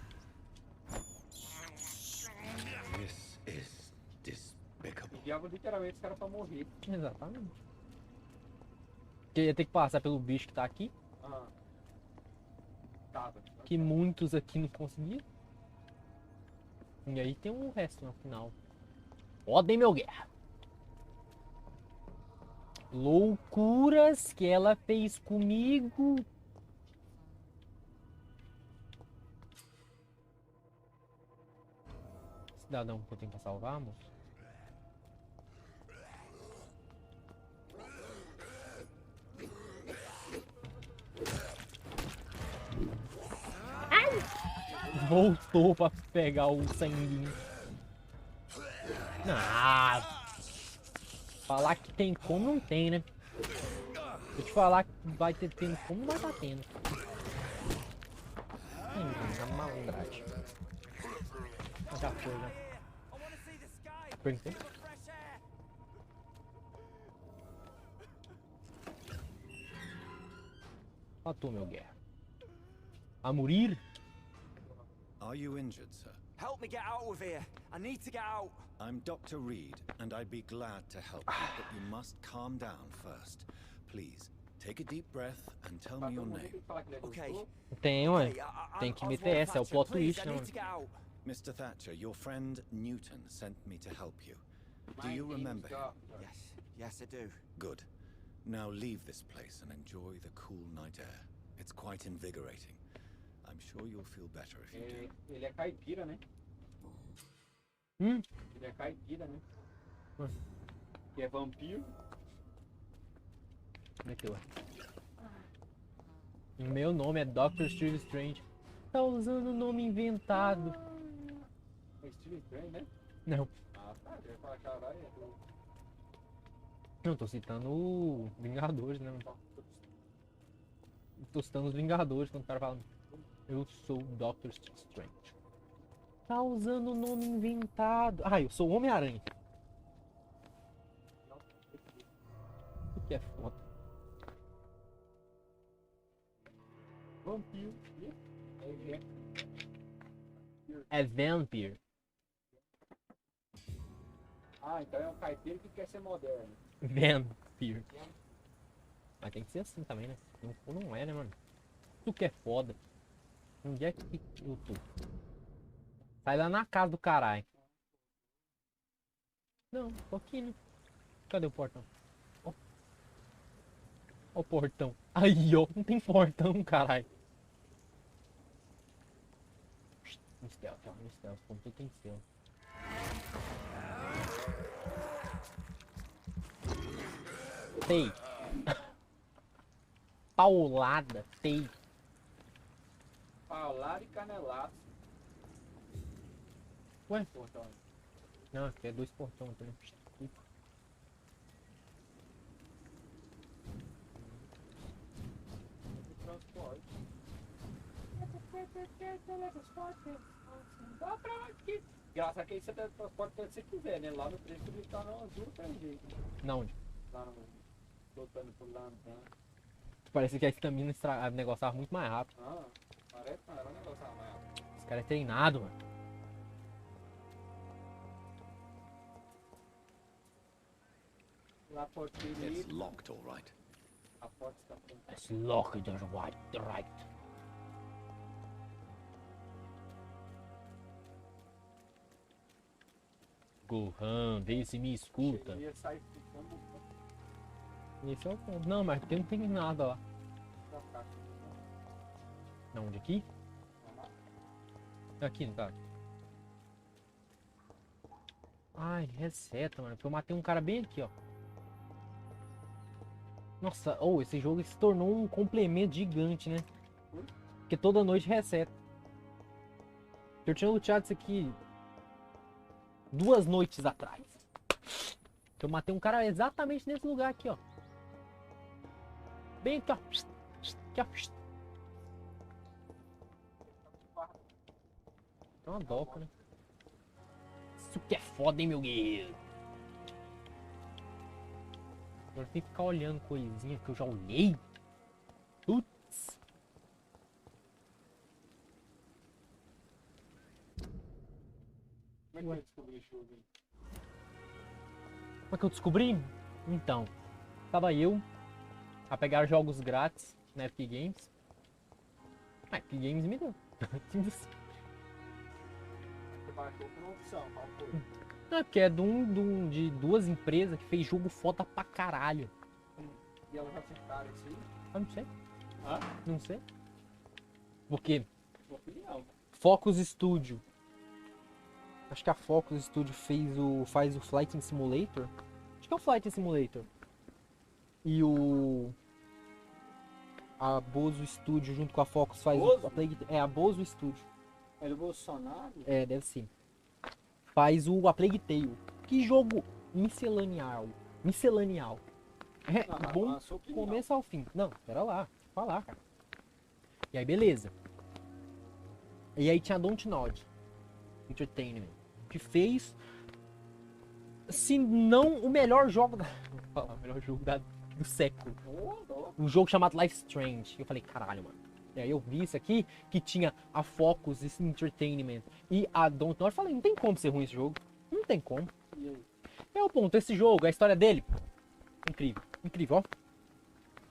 This is despicable. Enviava literalmente os caras pra morrer. Exatamente. Porque ia ter que passar pelo bicho que tá aqui, Ah. Tava. que muitos aqui não conseguiram. E aí tem o resto no final. Podem, meu guerra. Loucuras que ela fez comigo. Cidadão que eu tenho pra salvar, moço? Voltou pra pegar o sanguinho. Ah, falar que tem como não tem, né? Se eu te falar que vai ter tem como, vai tá tendo. A malandragem. Já foi, já. Perguntei? Ó tu, meu guerra. A morir? Are you injured, sir? Help me get out of here. I need to get out. I'm Dr. Reed, and I'd be glad to help you, but you must calm down first. Please, take a deep breath and tell me your name. Okay. Tem, ué. Okay, Tem que Oswald meter essa, é o Thatcher, plot please, twist, I né, need to get out. Mr. Thatcher, your friend Newton sent me to help you. Do you remember him? Yes, I do. Good. Now leave this place and enjoy the cool night air. It's quite invigorating. I'm sure you'll feel better if you do. Ele é caipira, né? Hum? Ele é caipira, né? Hum. Que é vampiro. Meteu. O meu nome é Dr. Steve Strange. Tá usando o nome inventado. É Steve Strange, né? Não. Ah, tá. Eu ia falar, caralho, é do... Não, tô citando o Vingadores, né? Tô citando os Vingadores quando o cara fala eu sou o Dr. Strange. Tá usando o nome inventado. Ah, eu sou o Homem-Aranha. O que é foda. Vampiro. É Vampyr. Ah, então é um caipira que quer ser moderno. Vampyr. Mas tem que ser assim também, né? Não for, não é, né, mano? Tu que é foda. Onde é que eu tô? Sai lá na casa do caralho. Não, tô aqui, né? Cadê o portão? Ó. Ó o portão. Aí, ó. Não tem portão, caralho. No stealth, ó. No stealth. Como tudo tem stealth. Tei. Paulada. Tei. Paulado e canelaço. Ué? Portão. Não, aqui é 2 portões também. Transporte. Dá pra aqui. Graças a que você transporta quando você quiser, né? Lá no preço ele tá no azul tem jeito. Não, onde? Lá no. Botando por lá no tanque. Parece que a estamina negociava muito mais rápido. Ah, parece que era um negócio a mais. Esse cara é treinado, mano. Lá pode It's locked, all right. A porta está trancada. It's locked, right. Gohan, vê se me escuta. Ia sair ficando Esse é o ponto. Não, mas não tem nada lá. pra cá. Não, onde aqui? Aqui, no caso. Ai, reseta, mano. Porque eu matei um cara bem aqui, ó. Nossa, esse jogo se tornou um complemento gigante, né? Porque toda noite reseta. Eu tinha luteado isso aqui 2 noites atrás. Eu matei um cara exatamente nesse lugar aqui, ó. Bem aqui, ó. Aqui, ó. É uma doca, né? Isso que é foda, hein, meu guerreiro? Agora tem que ficar olhando coisinha que eu já olhei. Putz. Como é que vai descobrir esse jogo aí? Como é que eu descobri? Então, tava eu a pegar jogos grátis na Epic Games. A Epic Games me deu. Você baixou por uma opção, qual foi? Não, é porque é de 2 empresas que fez jogo foda pra caralho. E elas acertaram isso aí? Eu não sei. Hã? Não sei. Porque Sua opinião. Focus Studio. Acho que a Focus Studio faz o Flight Simulator. Acho que é o Flight Simulator. E a Bozo Studio junto com a Focus faz Bozo? a Bozo Studio. É do Bolsonaro? É, deve ser. Faz a Plague Tale. Que jogo miscelanial. É Ah, bom a sua opinião. começo ao fim. Não, pera lá. Vou falar, cara. E aí, beleza. E aí tinha a Dontnod Entertainment, que fez, se não o melhor jogo o melhor jogo do século. Um jogo chamado Life Strange. Eu falei, caralho, mano. E aí eu vi isso aqui, que tinha a Focus Entertainment e a Dontnod. Eu falei, não tem como ser ruim esse jogo. Não tem como. É o ponto, esse jogo, a história dele, incrível, incrível, ó.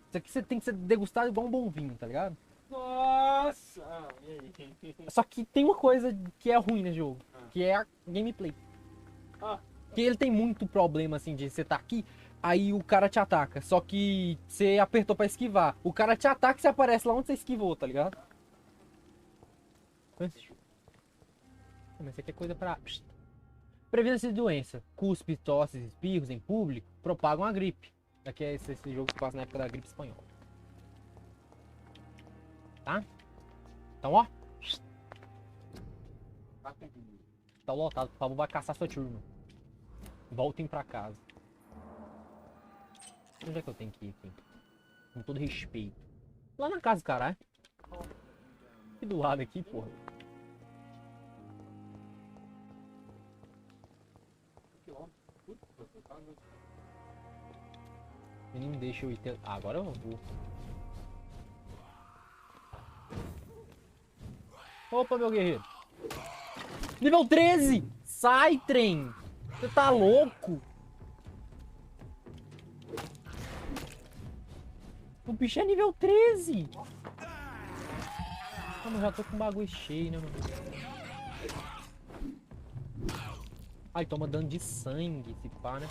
Isso aqui você tem que ser degustado igual um bom vinho, tá ligado? Nossa! Só que tem uma coisa que é ruim nesse jogo, que é a gameplay. Que ele tem muito problema, assim, de você tá aqui, aí o cara te ataca. Só que você apertou pra esquivar. O cara te ataca e você aparece lá onde você esquivou, tá ligado? Mas isso aqui é coisa pra... Prevenção de doença. Cuspe, tosses, espirros em público propagam a gripe. Aqui é esse jogo que passa na época da gripe espanhola. Tá? Então, ó. Tá lotado. Por favor, vai caçar sua turma. Voltem pra casa. Onde é que eu tenho que ir aqui? Com todo respeito. Lá na casa, caralho. Aqui do lado aqui, porra. Ele não deixa eu ir ter... Ah, agora eu vou. Opa, meu guerreiro. Nível 13! Sai, trem! Você tá louco? O bicho é nível 13! Ah, mas já tô com o bagulho cheio, né, mano? Ai, toma dano de sangue, se pá, né?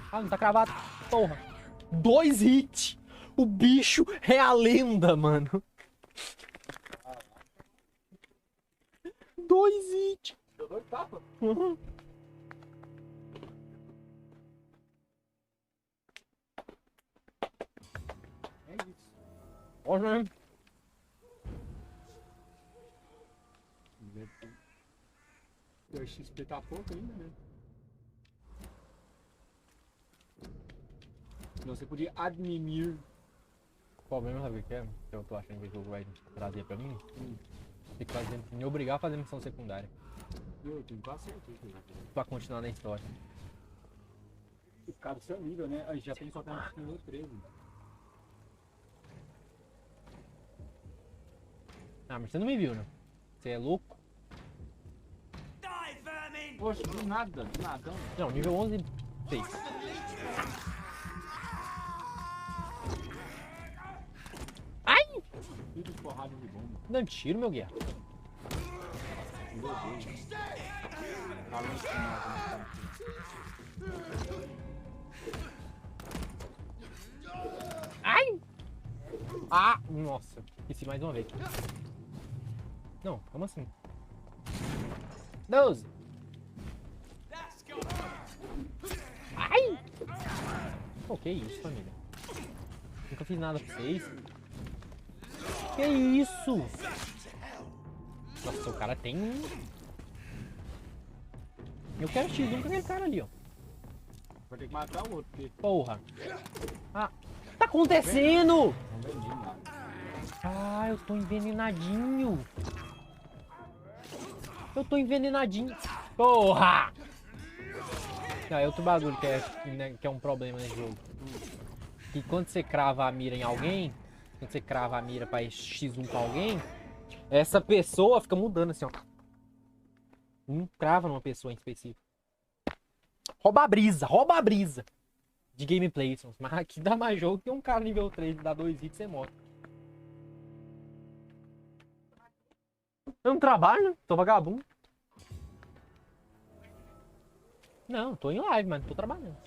Ah, não tá cravado. Porra. 2 hits. O bicho é a lenda, mano. 2 hits. Deu 2 tapas? Uhum. É isso. Olha, né? O XP tá pouco ainda, né? Senão você podia admimir. O problema, sabe o que é? Que eu tô achando que o jogo vai trazer pra mim. Tem que fazer, me obrigar a fazer missão secundária. Eu tenho quase certeza que já fiz. Pra continuar na história. Os caras são nível, né? A gente já tem só até no nível 13. Ah, mas você não me viu, né? Você é louco? Poxa, do nada, do nada. Não, nível 11 fez. Ai! Tudo porrada de bomba. Dando tiro, meu guerra. Meu Deus. Tá lá em cima, Ai! Ah! Nossa, esqueci mais uma vez. Não, como assim? 12! Ai! Pô, que isso, família? Nunca fiz nada pra vocês. Que isso? Nossa, o cara tem um... Eu quero X1 com aquele cara ali, ó. vai ter que matar o outro, porque Porra. Ah, tá acontecendo? não vendi nada. Ah, eu tô envenenadinho. Eu tô envenenadinho. Porra! Não, é outro bagulho que é um problema nesse jogo. Que quando você crava a mira em alguém, quando você crava a mira pra X1 pra alguém, essa pessoa fica mudando assim, ó. Não crava numa pessoa em específico. Rouba a brisa de gameplay. Mas aqui dá mais jogo que um cara nível 3, dá 2 hits e você morre. Eu não trabalho, tô vagabundo. Não, tô em live, mas não tô trabalhando.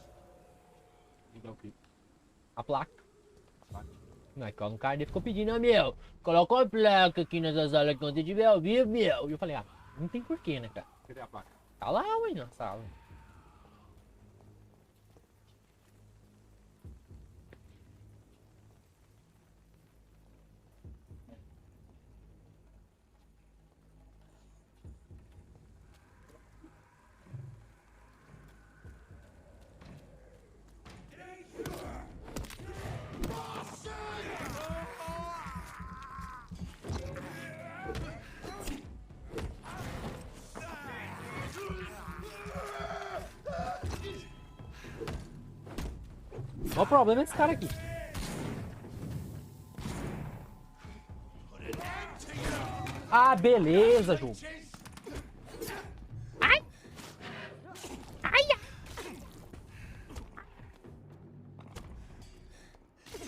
Então, o quê? A placa. Não, é que um cara ficou pedindo, meu, coloca uma placa aqui nessa sala quando você estiver ao vivo, meu. E eu falei, não tem porquê, né, cara? Cadê a placa? Tá lá, ué, na sala. O problema é esse cara aqui. Ah, beleza, jogo. Ai! Ai!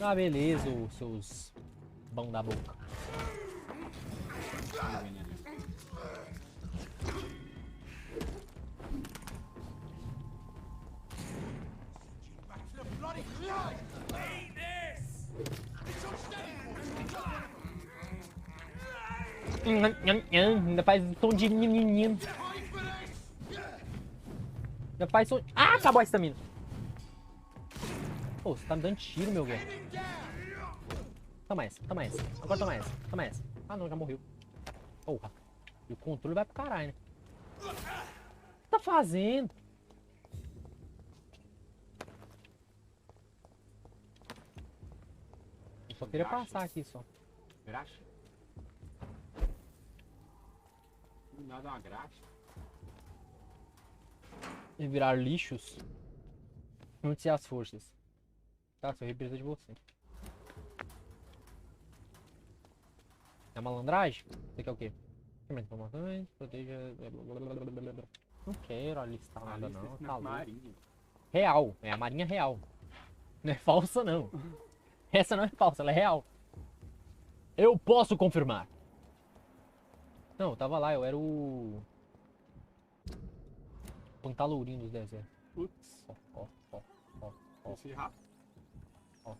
Ah, beleza, os seus bão da boca. Ainda faz tom de menino. Ainda faz som... Ah, acabou a estamina. Pô, você tá me dando tiro, meu velho. Toma essa, toma essa. Agora toma essa, toma essa. Ah não, já morreu. Porra. E o controle vai pro caralho, né? O que tá fazendo? Eu só queria passar aqui só. Graxa? Nada é uma graxa. E virar lixos. Onde as forças. Tá, sou represa de você. É malandragem? Você quer o quê? Quer mais informações? Proteja... Não quero alistar nada não, tá louco. Real, é a marinha real. Não é falsa não. Essa não é falsa, ela é real. Eu posso confirmar. Não, eu tava lá, eu era o... Pantalourinho dos desertos. Putz. Ó. Esse rato. Ó.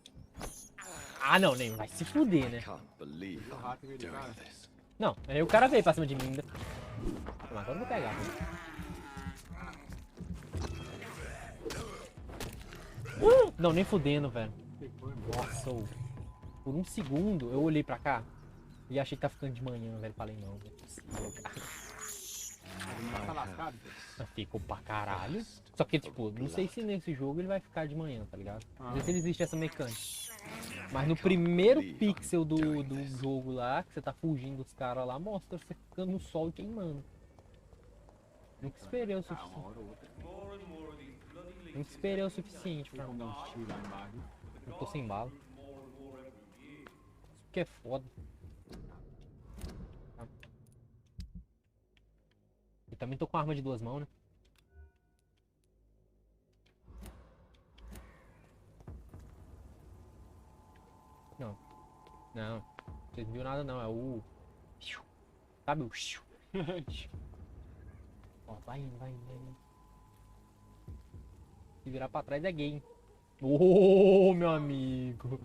Ah, não, nem vai se fuder, né? O rato veio de cara. Não, aí o cara veio pra cima de mim ainda. Mas agora eu vou pegar. Não, nem fudendo, velho. Nossa, por um segundo eu olhei pra cá e achei que tá ficando de manhã, velho. Falei, não é possível, cara. Mas tá lascado? Ficou pra caralho. Só que, tipo, não sei se nesse jogo ele vai ficar de manhã, tá ligado? Não sei se existe essa mecânica. Mas no primeiro pixel do jogo lá, que você tá fugindo dos caras lá, mostra você ficando no sol e queimando. Nunca esperei o suficiente. Nunca esperei o suficiente pra mim. Eu tô sem bala. Isso que é foda. E também tô com arma de 2 mãos, né? Não. Não. Vocês não viram nada não, é o... Sabe o... Ó, vai indo, vai indo, vai indo. Se virar pra trás é gay, hein? Ô, meu amigo.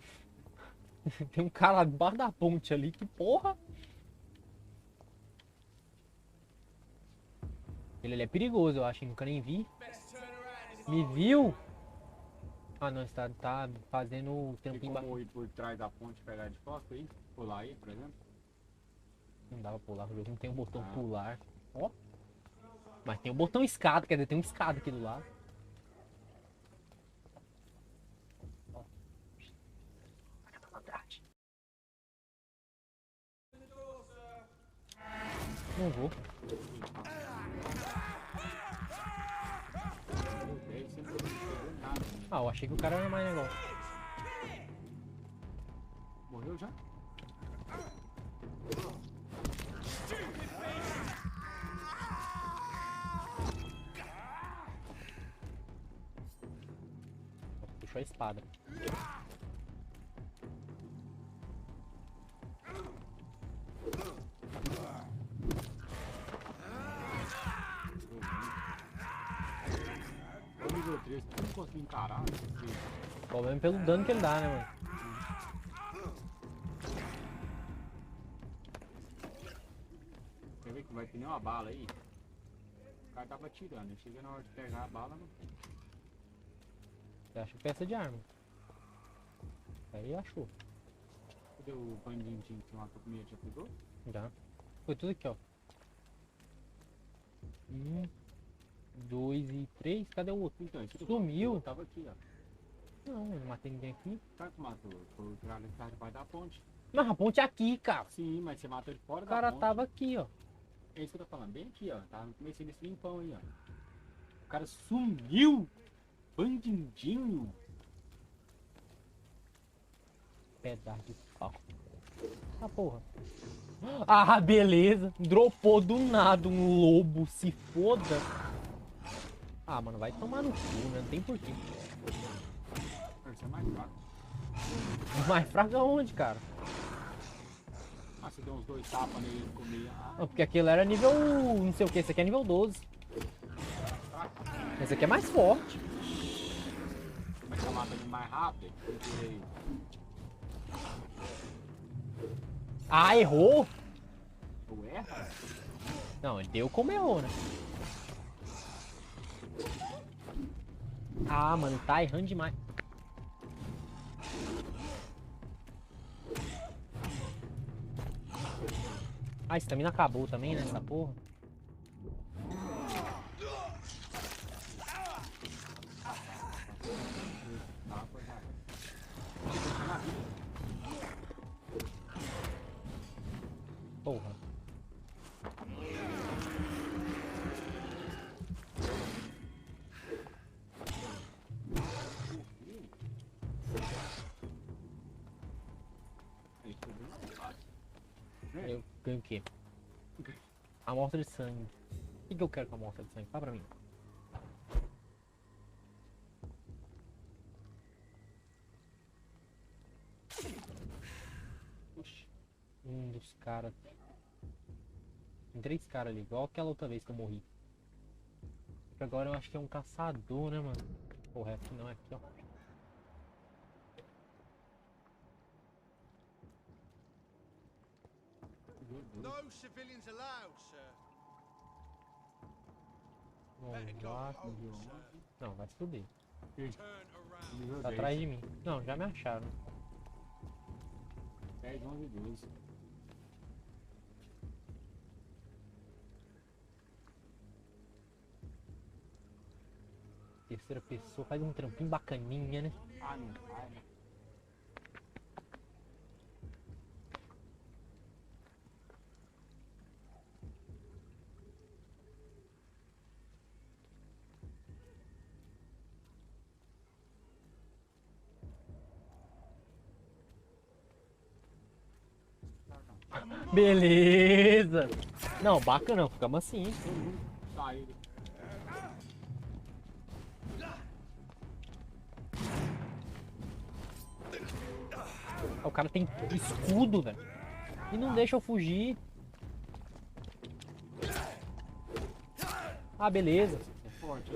Tem um cara debaixo da ponte ali, que porra. Ele ali é perigoso, eu acho, nunca nem vi. Me viu? Ah, não, está tá fazendo o trampinho embaixo. Como ir por trás da ponte, pegar de costa aí? Pular aí, por exemplo? Não dá pra pular, o jogo não tem o botão pular. Ó. Mas tem o botão escada, quer dizer, tem um escada aqui do lado. Ó. Não vou. Ah, eu achei que o cara era mais negócio. Morreu já? Puxou a espada. Nível 3, tu não conseguiu encarar. O problema é pelo dano que ele dá, né, mano? Você vê que vai ter nenhuma bala aí? O cara tava atirando, chega na hora de pegar a bala, não. Você acha peça de arma? Aí achou. Cadê o bandinho que matou comigo? Já pegou? Já. Foi tudo aqui, ó. 1, 2 e 3. Cadê o outro? Então, esse sumiu. Tava aqui, ó. Não, eu não matei ninguém aqui. Cara que matou? Foi o cara que tava debaixo da ponte. Mas a ponte é aqui, cara. Sim, mas você matou ele fora da ponte. O cara tava aqui, ó. É isso que eu tô falando, bem aqui, ó. Tava começando nesse limpão aí, ó. O cara sumiu! Bandidinho! Pedaço de pau. Ah, porra. Ah, beleza. Dropou do nada um lobo. Se foda. Ah, mano, vai tomar no cu, né? Não tem porquê. Você é mais fraco. Mais fraco aonde, cara? Ah, você deu uns 2 tapas nele e comia. Não, porque aquele era nível... não sei o que. Esse aqui é nível 12. Esse aqui é mais forte. Mas você mata ele mais rápido? Ah, errou? Ou erra? Não, ele deu como errou, né? Ah, mano, tá errando demais. Ah, a estamina acabou também, né, essa porra? Porra. Eu ganho o quê? Amostra de sangue. O que eu quero com a amostra de sangue? Fala pra mim. Dos caras. Tem 3 caras ali, igual aquela outra vez que eu morri. Agora eu acho que é um caçador, né, mano? Porra, é aqui não, é aqui, ó. No civilians allowed, sir. Vamos lá. Não, vai se fuder. Turn around. Tá atrás de mim. Não, já me acharam. 10, 11, 12. terceira pessoa, faz um trampinho bacaninha, né? Ah, não vai, né? Beleza! Não, bacana, não, ficamos assim. Saiu. O cara tem escudo, velho. E não deixa eu fugir. Ah, beleza. É forte.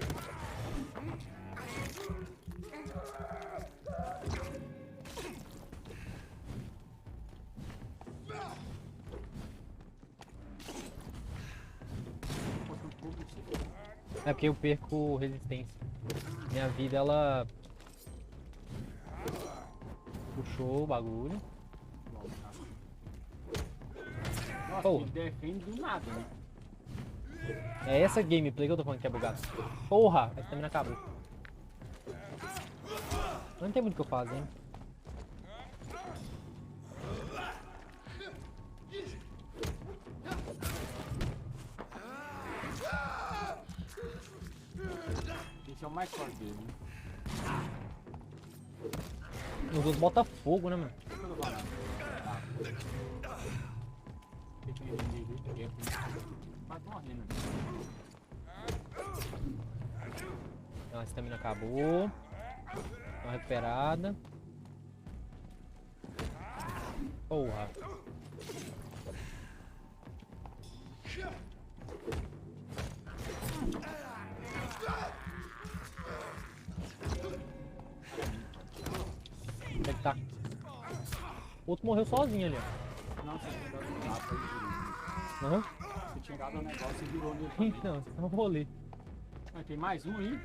É porque eu perco resistência. Minha vida, ela... puxou o bagulho. Nossa, Porra. ele defende do nada, né? É essa gameplay que eu tô falando que é bugado. Porra, a estamina acabou. Não tem muito o que eu fazer, hein? Esse é o mais forte dele, né? Os outros botam fogo, né, mano? Quase morrendo. A estamina acabou. Dá uma recuperada. Porra. Onde é que tá? O outro morreu sozinho ali, ó. Não, você tinha dado um tapa e Aham. você tinha dado um negócio e virou nele. Então, isso é um rolê. Mas tem mais um aí?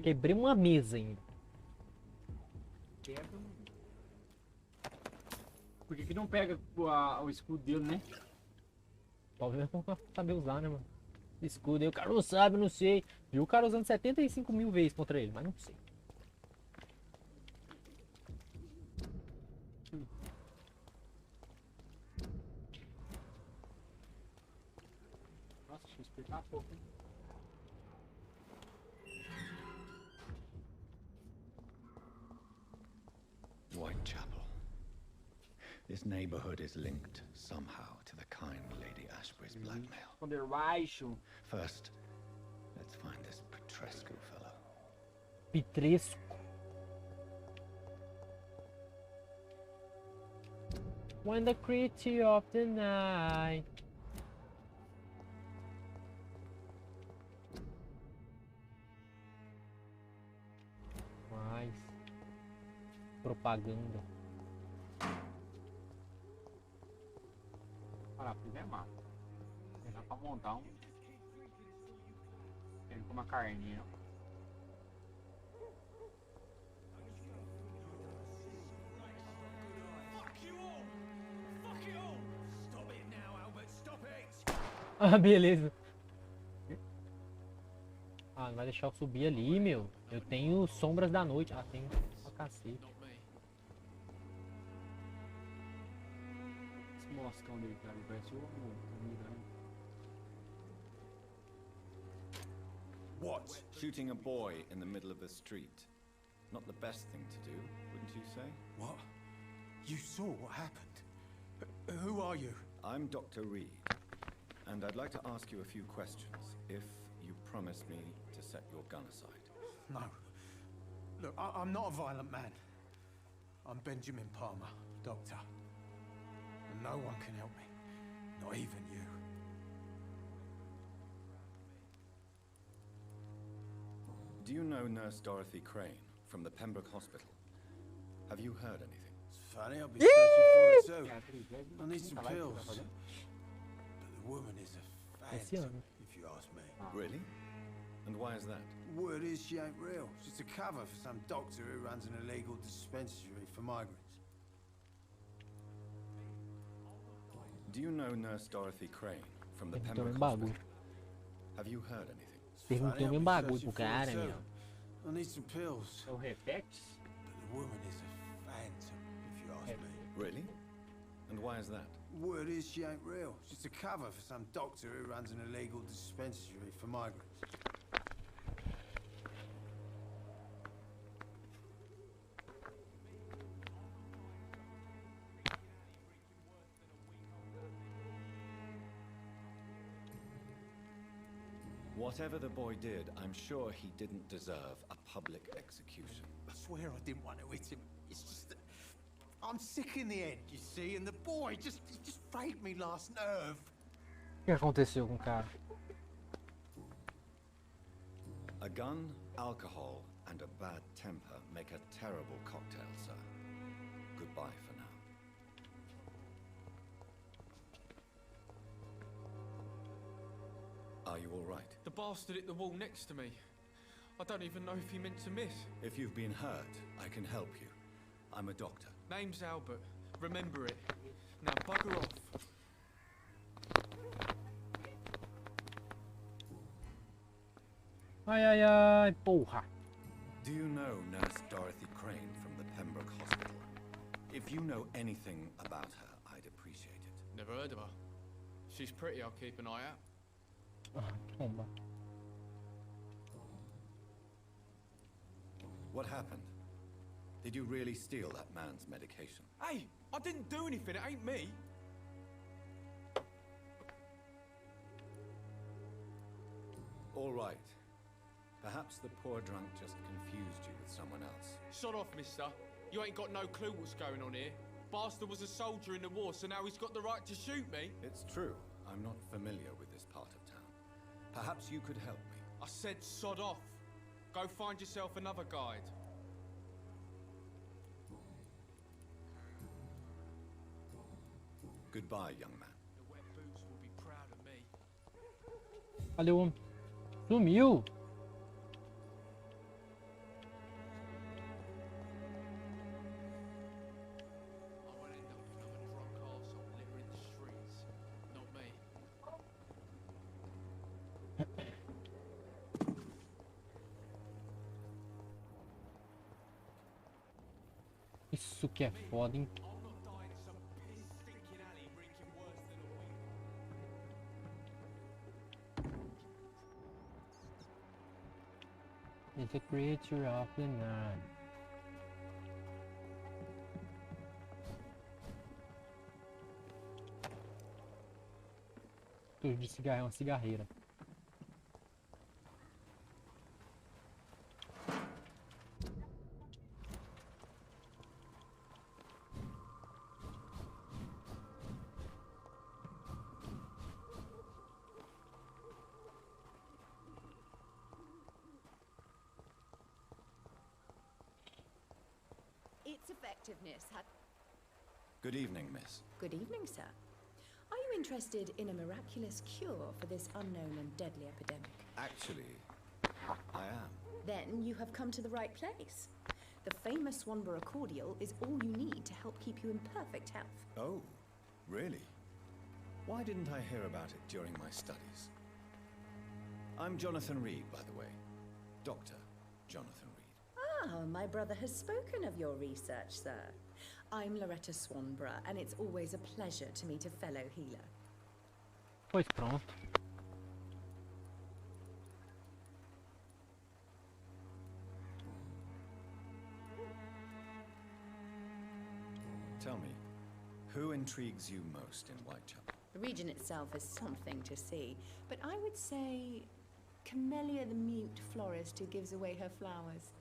Quebrei uma mesa ainda. Quebra. Por que não pega o escudo dele, né? Talvez não saber usar, né, mano? Escudo aí, o cara não sabe, não sei. Viu o cara usando 75 mil vezes contra ele, mas não sei. Nossa, deixa eu explicar pouco, hein? Whitechapel. This neighborhood is linked somehow to the kind Lady Ashbury's blackmail. Esconder baixo. First, let's find this Petrescu fellow. Petresco. When the creature of the night. Mais propaganda. Parafuso é massa. Dá pra montar um. Ele com uma carninha. Ah, beleza. Ah, não vai deixar eu subir ali, meu. Eu tenho sombras da noite. Ah, tem pra cacete. Esse moscão dele, cara, ele parece o mirando. What? Shooting a boy in the middle of the street. Not the best thing to do, wouldn't you say? What? You saw what happened? Who are you? I'm Dr. Reed, and I'd like to ask you a few questions, if you promise me to set your gun aside. No. Look, I'm not a violent man. I'm Benjamin Palmer, doctor. And no one can help me. Not even you. Do you know Nurse Dorothy Crane from the Pembroke Hospital? Have you heard anything? It's funny, I'll be searching for it too. I need some pills. But the woman is a phantom, if you ask me. Really? And why is that? Word is she ain't real. She's a cover for some doctor who runs an illegal dispensary for migrants. Do you know Nurse Dorothy Crane from the Perguntou Pembroke um bagulho. Hospital? Have you heard anything? Perguntou um bagulho pro cara, meu. I need some pills. Então repete. But the woman is a phantom, if you ask me. Really? And why is that? Word is she ain't real. She's just a cover for some doctor who runs an illegal dispensary for migrants. Whatever the boy did, I'm sure he didn't deserve a public execution. I swear I didn't want to hit him. It's just that I'm sick in the head, you see, and the boy just frayed me last nerve. O que aconteceu com o cara? A gun, alcohol, and a bad temper make a terrible cocktail, sir. Goodbye for now. Are you all right? The bastard hit the wall next to me. I don't even know if he meant to miss. If you've been hurt, I can help you. I'm a doctor. Name's Albert. Remember it. Now bugger off. Ai, ai, ai, porra. Do you know Nurse Dorothy Crane from the Pembroke Hospital? If you know anything about her, I'd appreciate it. Never heard of her. She's pretty, I'll keep an eye out. Bomba. What happened? Did you really steal that man's medication? Hey, I didn't do anything, it ain't me. All right. Perhaps the poor drunk just confused you with someone else. Shut off, mister. You ain't got no clue what's going on here. Bastard was a soldier in the war, so now he's got the right to shoot me. It's true. I'm not familiar with this part of town. Perhaps you could help me. I said sod off. Go find yourself another guide. Goodbye, young man. The wet boots will be proud of me. Cadê o homem? Sumiu! I won't end up another drunk arsehole littering the streets. Not me. Isso que é foda, hein? I'm not dying in some piss stinking alley reeking worse than a wing. It's a creature of the night. Tudo de cigarro, é uma cigarreira. Its effectiveness had... Good evening, miss. Good evening, sir. Are you interested in a miraculous cure for this unknown and deadly epidemic? Actually, I am. Then you have come to the right place. The famous Swanborough cordial is all you need to help keep you in perfect health. Oh, really? Why didn't I hear about it during my studies? I'm Jonathan Reed, by the way. Dr. Jonathan Reed. Ah, my brother has spoken of your research, sir. I'm Loretta Swanborough, and it's always a pleasure to meet a fellow healer. Pois pronto. Tell me, who intrigues you most in Whitechapel? The region itself is something to see, but I would say Camellia the mute florist who gives away her flowers.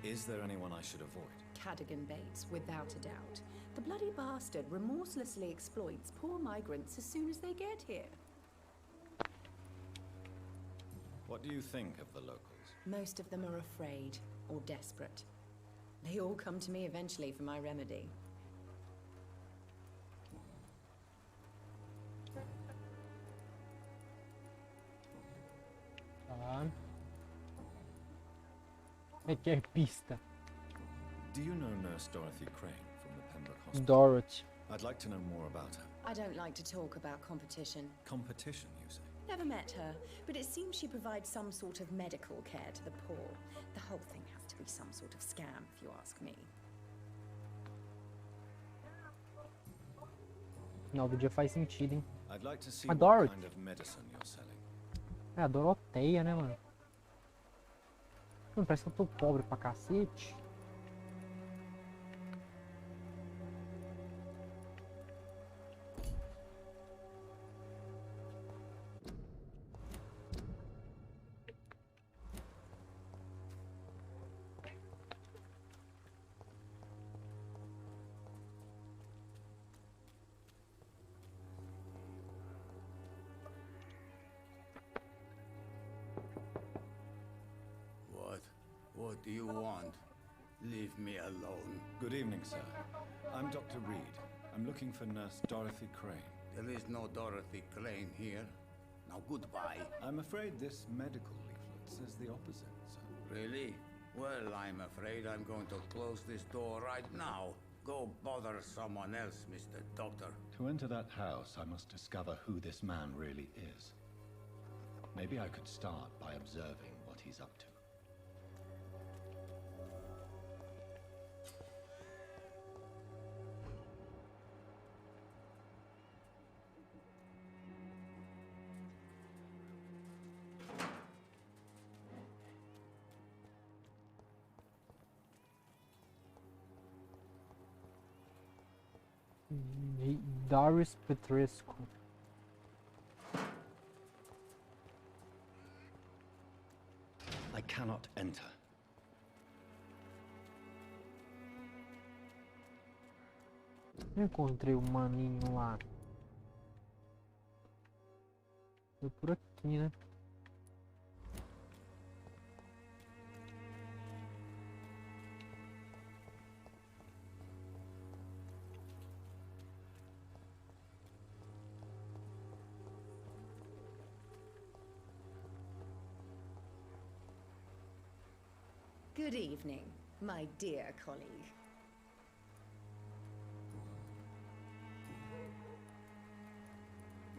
Is there anyone I should avoid? Cadogan Bates, without a doubt. The bloody bastard remorselessly exploits poor migrants as soon as they get here. What do you think of the locals? Most of them are afraid or desperate. They all come to me eventually for my remedy. É que é pista. Do you know Nurse Dorothy Crane from the Pembroke Hospital? Dorothy. I'd like to know more about her. I don't like to talk about competition. Competition, you say? Never met her, but it seems she provides some sort of medical care to the poor. The whole thing has to be some sort of scam, if you ask me. Final do dia faz sentido, hein? I'd like to see A what Dorothy. kind of medicine you're selling. É a Doroteia, né, mano? Mano, parece que eu tô pobre pra cacete. What do you want? Leave me alone. Good evening, sir. I'm Dr. Reed. I'm looking for Nurse Dorothy Crane. There is no Dorothy Crane here. Now goodbye. I'm afraid this medical leaflet says the opposite, sir. Really? Well, I'm afraid I'm going to close this door right now. Go bother someone else, Mr. Doctor. To enter that house, I must discover who this man really is. Maybe I could start by observing what he's up to. Doris Petrescu. I cannot enter. Encontrei o maninho lá. Foi por aqui, né? Good evening, my dear colleague.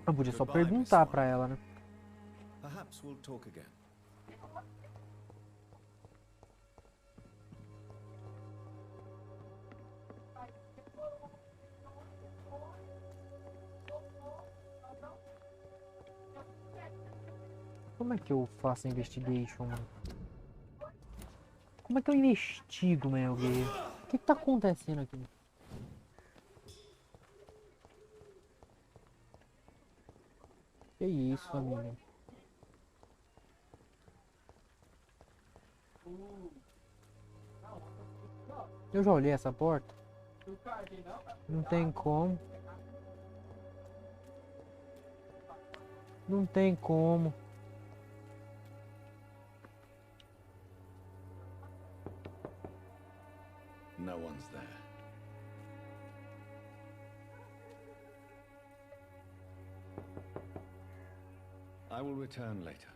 Eu podia só Goodbye, perguntar Miss pra ela, né? Perhaps we'll talk again. Como é que eu faço a investigation, mano? Como é que eu investigo, meu guerreiro? O que tá acontecendo aqui? Que isso, família? Eu já olhei essa porta. Não tem como. Não tem como. No one's there. I will return later.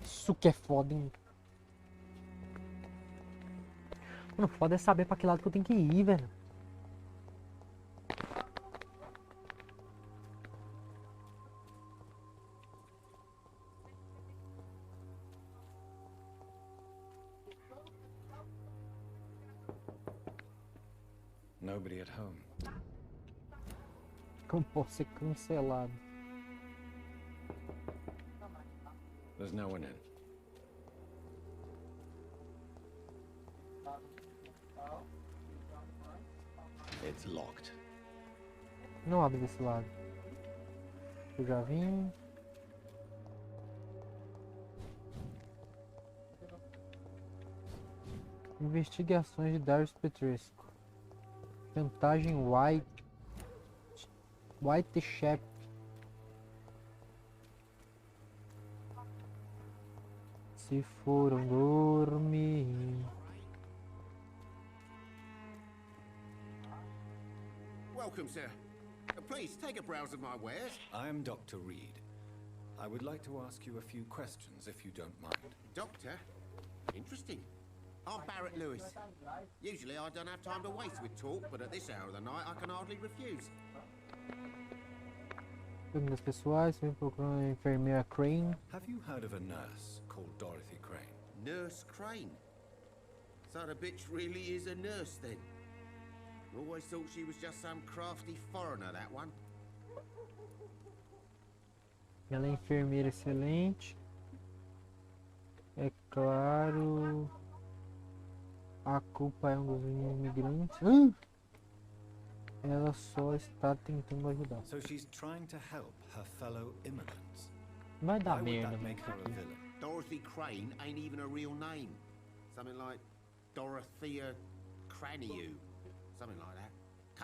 Isso que é foda, hein? Mano, foda é saber pra que lado que eu tenho que ir, velho. Nobody at home. Como posso ser cancelado? There's no one in. It's locked. Não abre desse lado. Eu já vim. Investigações de Darius Petrescu. Chantagem White Chef. Se foram dormir. Welcome, sir. Please, take a browse of my wares. I am Dr. Reed. I would like to ask you a few questions, if you don't mind. Doctor? Interesting. I'm Barrett Lewis. Usually I don't have time to waste with talk, but at this hour of the night I can hardly refuse. Perguntas pessoais, me procurando a enfermeira Crane. Have you heard of a nurse called Dorothy Crane? Nurse Crane? So the bitch really is a nurse then? Always thought she was just some crafty foreigner, that one. Ela é enfermeira excelente. É claro. A culpa é dos imigrantes. Ela só está tentando ajudar. So she's trying to help her fellow immigrants. Vai dar Why would merda. that make her a villain? Dorothy Crane ain't even a real name. Something like Dorothea Craniu. Something like that.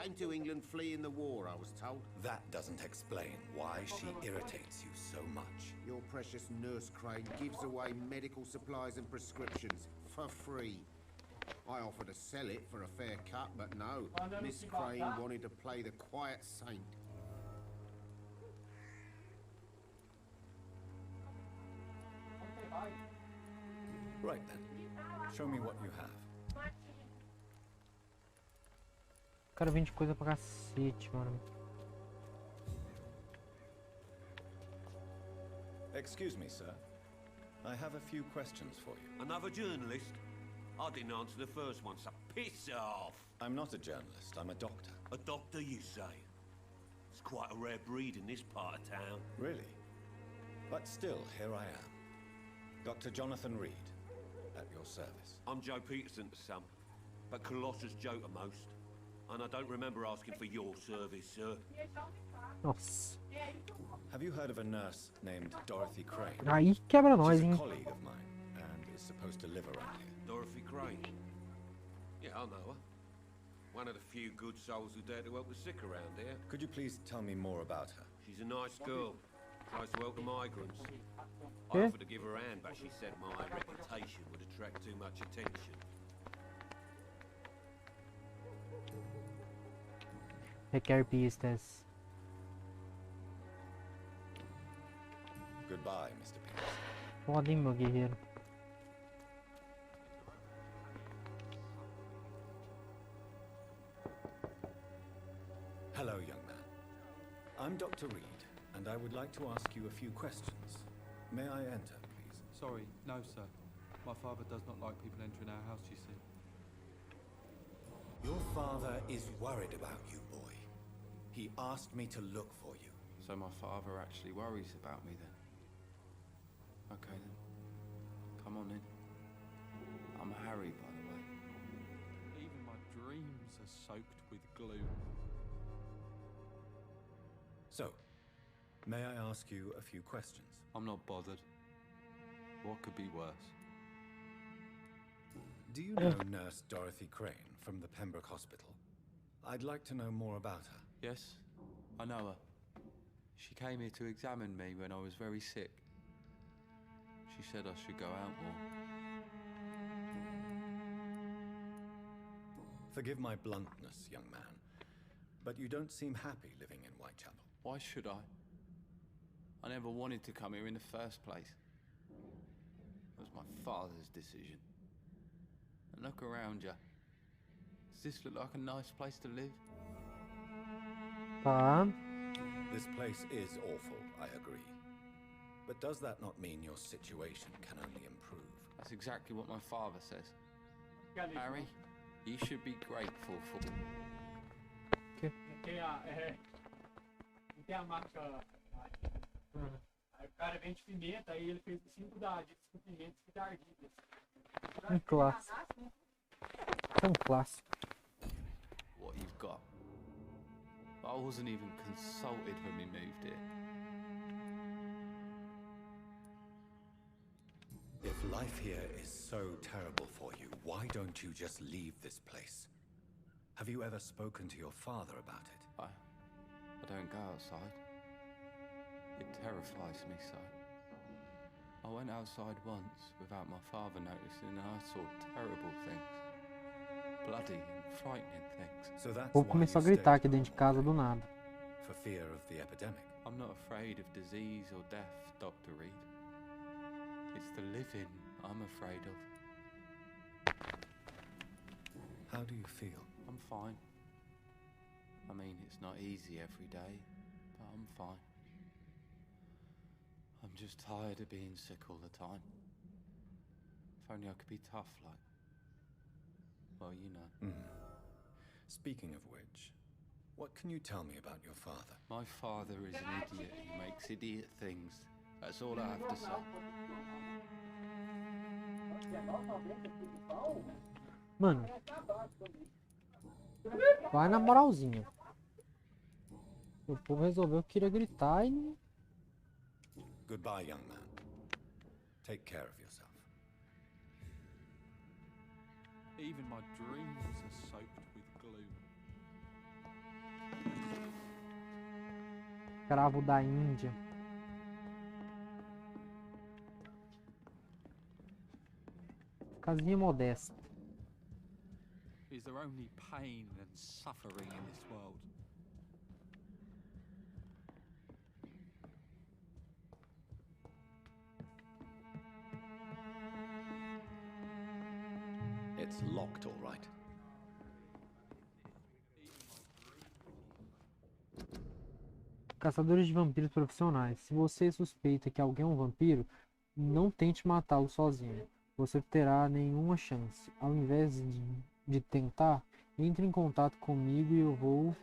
Came to England fleeing the war, I was told. That doesn't explain why she irritates you so much. Your precious Nurse Crane gives away medical supplies and prescriptions for free. I offered to sell it for a fair cut, but no. Miss Crane wanted to play the quiet saint. Right then. Show me what you have. O cara vende coisa pra cacete, mano. Excuse me, sir. I have a few questions for you. Another journalist? I didn't answer the first one, so piss off! I'm not a journalist, I'm a doctor. A doctor, you say? It's quite a rare breed in this part of town. Really? But still, here I am. Dr. Jonathan Reed, at your service. I'm Joe Peterson to some, but Colossus Joe to most. And I don't remember asking for your service, sir. Nossa. Have you heard of a nurse named Dorothy Crane? Aí quebra nós, She's a hein? colleague of mine and is supposed to live around here. Dorothy Crane? Yeah, I know her. One of the few good souls who dare to help the sick around here. Could you please tell me more about her? She's a nice girl. Tries to help the migrants. I Yeah. offered to give her a hand, but she said my reputation would attract too much attention. Requer pistas. Goodbye, Mr. Peterson. Foda, hein, meu guerreiro. Hello, young man. I'm Dr. Reed, and I would like to ask you a few questions. May I enter, please? Sorry, no, sir. My father does not like people entering our house, you see. Your father is worried about you, boy. He asked me to look for you. So my father actually worries about me then? Okay then. Come on in. I'm Harry, by the way. Even my dreams are soaked with glue. So, may I ask you a few questions? I'm not bothered. What could be worse? Do you know Nurse Dorothy Crane from the Pembroke Hospital? I'd like to know more about her. Yes, I know her. She came here to examine me when I was very sick. She said I should go out more. Forgive my bluntness, young man, but you don't seem happy living in Whitechapel. Why should I? I never wanted to come here in the first place. It was my father's decision. And look around you. Does this look like a nice place to live? This place is awful, I agree. But does that not mean your situation can only improve? That's exactly what my father says. Harry, you should be grateful for... Tem a marca. Aí o cara vende pimenta, aí ele fez 5 dádivas com pimentas e ardilhas. Clássico. É clássico. What you've got. I wasn't even consulted when we moved here. life here is so terrible for you, why don't you just leave this place? Have you ever spoken to your father about it? I don't go outside. It terrifies me so. I went outside once without my father noticing and I saw terrible things. Bloody and frightening things. So that's O povo why começou a you gritar stayed aqui dentro de casa do nada. for fear of the epidemic. I'm not afraid of disease or death, Dr. Reed. It's the living I'm afraid of. How do you feel? I'm fine. I mean, it's not easy every day, but I'm fine. I'm just tired of being sick all the time. If only I could be tough like... Well, you know. Speaking of which, what can you tell me about your father? My father is an idiot who makes idiot things. That's all I have to say. Mano, vai na moralzinha. O povo resolveu que queria gritar e... Goodbye, young man. Take care of yourself. Even my dreams are soaked with gloom. Cravo da Índia. Casinha modesta. Is there only pain and suffering in this world? It's locked, all right. Caçadores de vampiros profissionais. Se você suspeita que alguém é um vampiro, não tente matá-lo sozinho. Você terá nenhuma chance. Ao invés de tentar, entre em contato comigo e eu vou...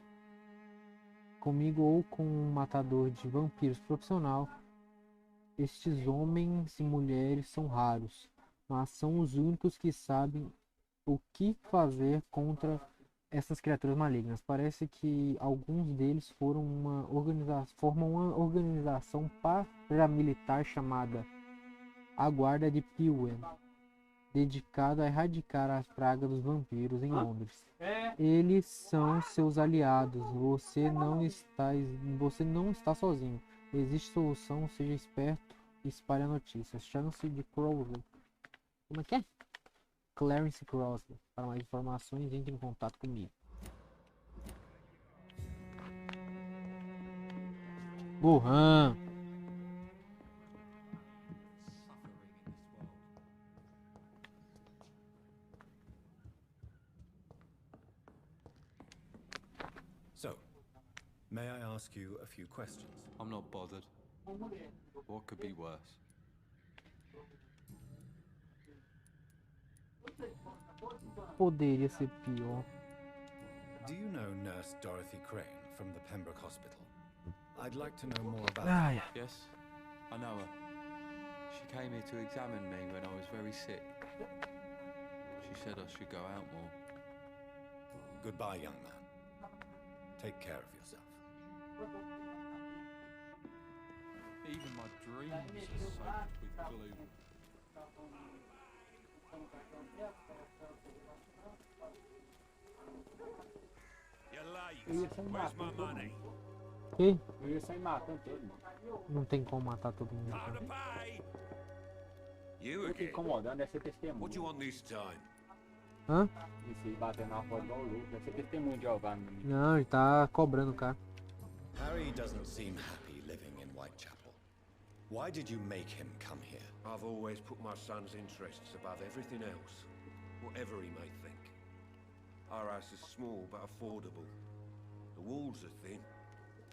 Comigo ou com um matador de vampiros profissional. Estes homens e mulheres são raros, mas são os únicos que sabem o que fazer contra essas criaturas malignas. Parece que alguns deles formam uma organização paramilitar chamada a Guarda de Pilwen, dedicada a erradicar as pragas dos vampiros em Londres. Eles são seus aliados. Você não está sozinho. Existe solução, seja esperto e espalhe a notícia. Chance de Crowley. Como é que é? Clarence Crossley. Para mais informações, entre em contato comigo. Burrão. So, may I ask you a few questions? I'm not bothered. What could be worse? Poderia ser pior. Do you know Nurse Dorothy Crane from the Pembroke Hospital? I'd like to know more about her. Yes, I know her. She came here to examine me when I was very sick. She said I should go out more. Goodbye, young man. Take care of yourself. Even my dreams are soaked with gloom. You late. Where's my money? Que? Eu ia sair matando todo mundo. Não tem como matar todo mundo. You Eu te incomodando, deve ser testemunho. What do you want this time? Hã? Esse batendo na porta igual o louco, deve ser testemunho de Jogando. Não, ele tá cobrando o cara. Harry doesn't seem happy living in Whitechapel. Why did you make him come here? I've always put my son's interests above everything else, whatever he may think. Our house is small but affordable. The walls are thin,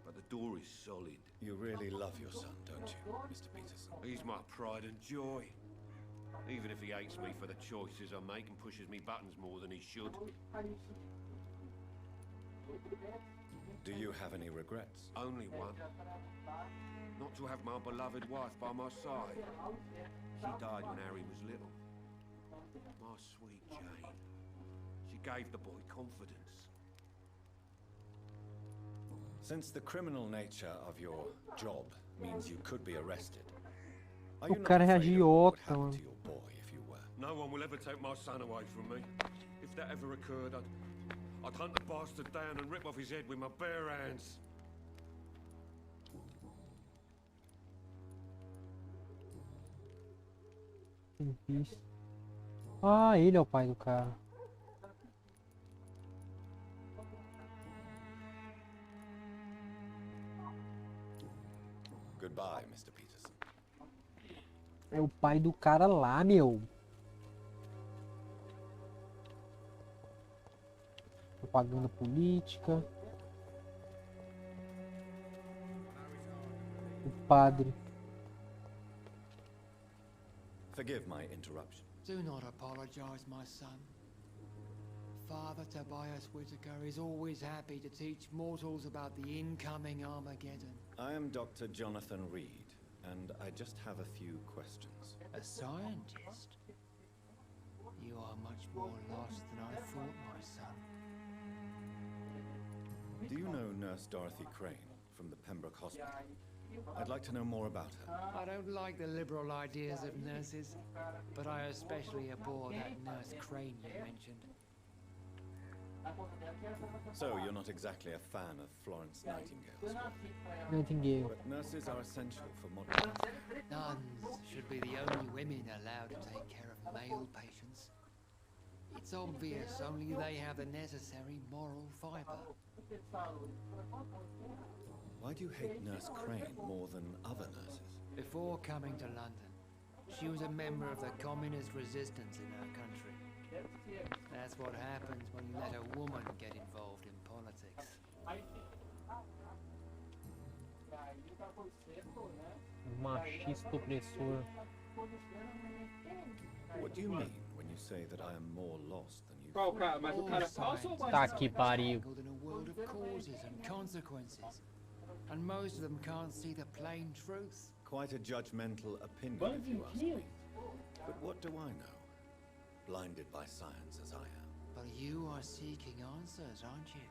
but the door is solid. You really love your son, don't you, Mr. Peterson? He's my pride and joy. Even if he hates me for the choices I make and pushes me buttons more than he should. Do you have any regrets? Only one. Not to have my beloved wife by my side. She died when Harry was little. My sweet Jane. She gave the boy confidence. Since the criminal nature of your job means you could be arrested, Are O you not cara é afraid of what would agiota, happen mano. to your boy if you were? No one will ever take my son away from me. If that ever occurred, I'd hunt the bastard down and rip off his head with my bare hands. Ah, ele é o pai do cara. Goodbye, Mr. Peterson. É o pai do cara lá, meu. Propaganda política. O padre. Forgive my interruption. Do not apologize, my son. Father Tobias Whitaker is always happy to teach mortals about the incoming Armageddon. I am Dr. Jonathan Reed, and I just have a few questions. A scientist? You are much more lost than I thought, my son. Do you know Nurse Dorothy Crane from the Pembroke Hospital? I'd like to know more about her. I don't like the liberal ideas of nurses, but I especially abhor that Nurse Crane you mentioned. So, you're not exactly a fan of Florence Nightingale's work? Nightingale. But nurses are essential for modern health. Nuns should be the only women allowed to take care of male patients. It's obvious only they have the necessary moral fibre. Why do you hate Nurse Crane more than other nurses? Before coming to London, she was a member of the communist resistance in our country. That's what happens when you let a woman get involved in politics. Machista opressor. What do you mean when you say that I am more lost than you? Qual cara? Mas o cara falso ou Tá que pariu. In a world of causes and consequences, and most of them can't see the plain truth. Quite a judgmental opinion, if you ask me. But what do I know? Blinded by science as I am. But you are seeking answers, aren't you?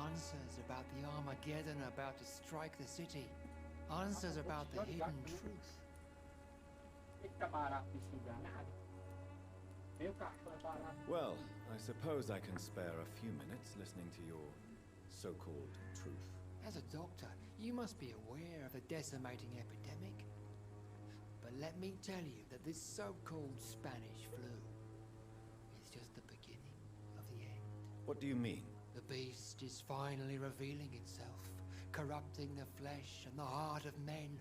Answers about the Armageddon about to strike the city. Answers about the hidden truth. Well, I suppose I can spare a few minutes listening to your so-called truth. As a doctor, you must be aware of the decimating epidemic. But let me tell you that this so-called Spanish flu is just the beginning of the end. What do you mean? The beast is finally revealing itself, corrupting the flesh and the heart of men.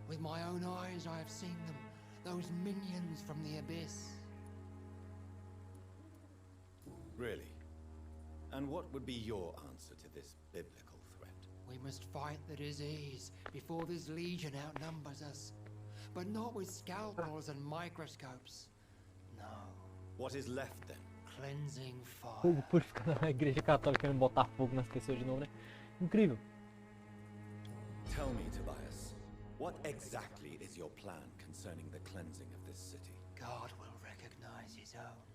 With my own eyes I have seen them, those minions from the abyss. Really? And what would be your answer to this biblical threat? We must fight the disease before this legion outnumbers us. But not with scalpels and microscopes. No. What is left then? Cleansing fire. Fogo purificado na igreja católica querendo botar fogo nas pessoas de novo, né? Incrível. Tell me, Tobias, what exactly is your plan concerning the cleansing of this city? God will recognize his own.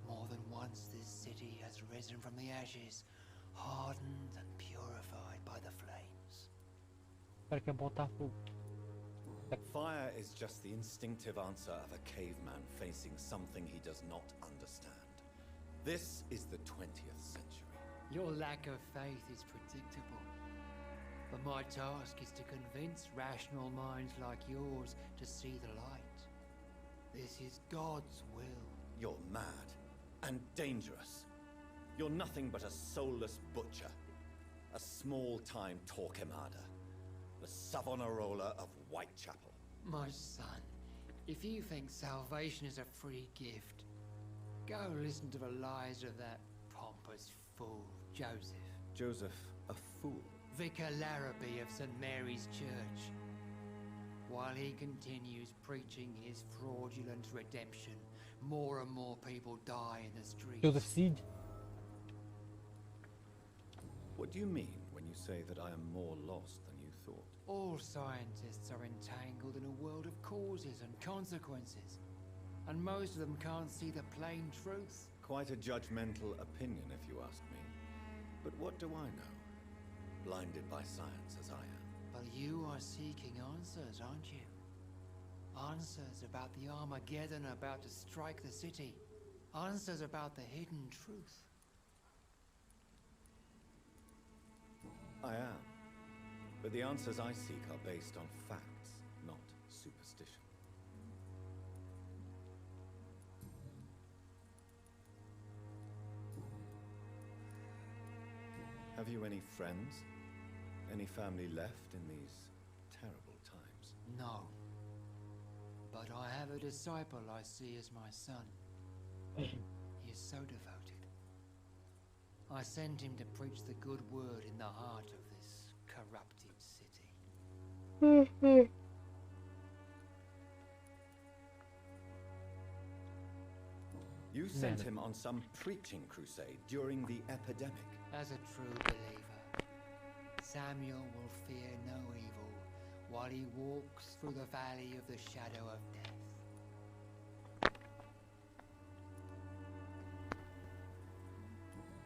More than once this city has risen from the ashes, hardened and purified by the flames. O cara quer botar fogo. Fire is just the instinctive answer of a caveman facing something he does not understand. This is the 20th century. Your lack of faith is predictable. But my task is to convince rational minds like yours to see the light. This is God's will. You're mad and dangerous. You're nothing but a soulless butcher. A small-time Torquemada. The Savonarola of Whitechapel. My son, if you think salvation is a free gift, go listen to the lies of that pompous fool, Joseph. Joseph, a fool? Vicar Larrabee of St. Mary's Church. While he continues preaching his fraudulent redemption, more and more people die in the streets. Joseph Seed. What do you mean when you say that I am more lost than you thought? All scientists are entangled in a world of causes and consequences, and most of them can't see the plain truth. Quite a judgmental opinion, if you ask me. But what do I know? Blinded by science as I am. But you are seeking answers, aren't you? Answers about the Armageddon about to strike the city. Answers about the hidden truth. I am. But the answers I seek are based on facts, not superstition. Have you any friends? Any family left in these terrible times? No. But I have a disciple I see as my son. He is so devoted. I sent him to preach the good word in the heart of this corrupted city. You sent him on some preaching crusade during the epidemic. As a true believer, Samuel will fear no evil while he walks through the valley of the shadow of death.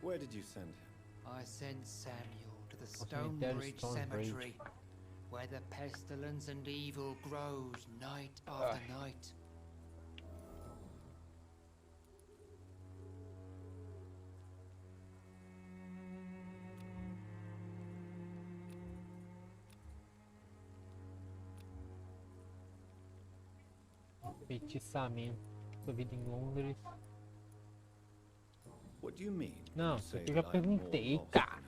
Where did you send him? I sent Samuel to the Stonebridge Stonebridge Cemetery, where the pestilence and evil grows night after night. Feitiçamento. Sua vida em Londres. What do you mean? Não, isso aqui eu já perguntei, cara.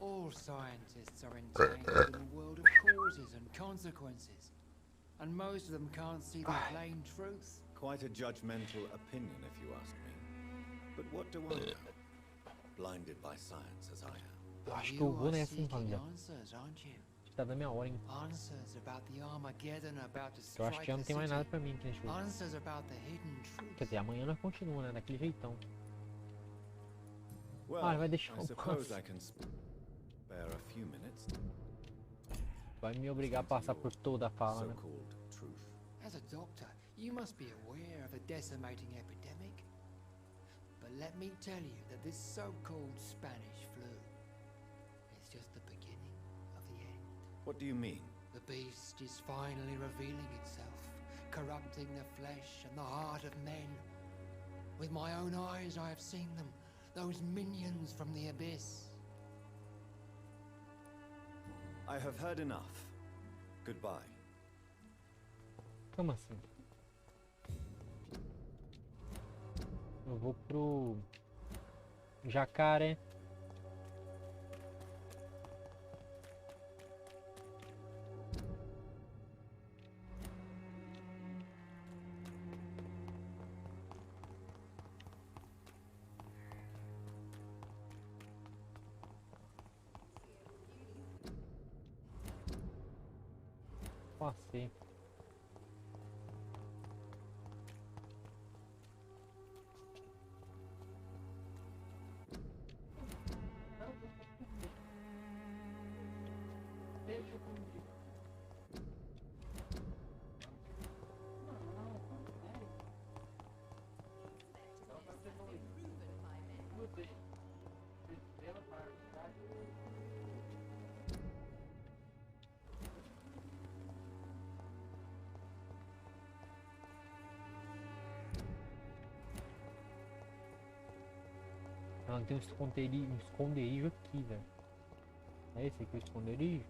All scientists are entangled in a world of causes and consequences, and most of them can't see the plain truth. Quite a judgmental opinion, if you ask me. But what do I know? Blinded by science as I am. Eu acho que eu vou nessa, hein, família. Answers, aren't you? Tá dando minha hora, hein? Answers about the Armageddon about to Eu acho que já não strike tem the mais nada city. pra mim aqui nesse jogo. Answers about the hidden truth. Quer dizer, amanhã nós continuamos, né? Daquele jeitão. Well, Ah, vai deixar I um suppose I can spare a few minutes. Vai me obrigar a passar por toda a fala, né? So-called truth. As a doctor, you must be aware of the decimating epidemic. But let me tell you that this so-called Spanish flu is just the beginning of the end. What do you mean? The beast is finally revealing itself, corrupting the flesh and the heart of men. With my own eyes I have seen them, those minions from the abyss. I have heard enough. Goodbye. Como assim? Eu vou pro Jacaré. Passei. Não, tem um esconderijo aqui, velho. É esse aqui o esconderijo?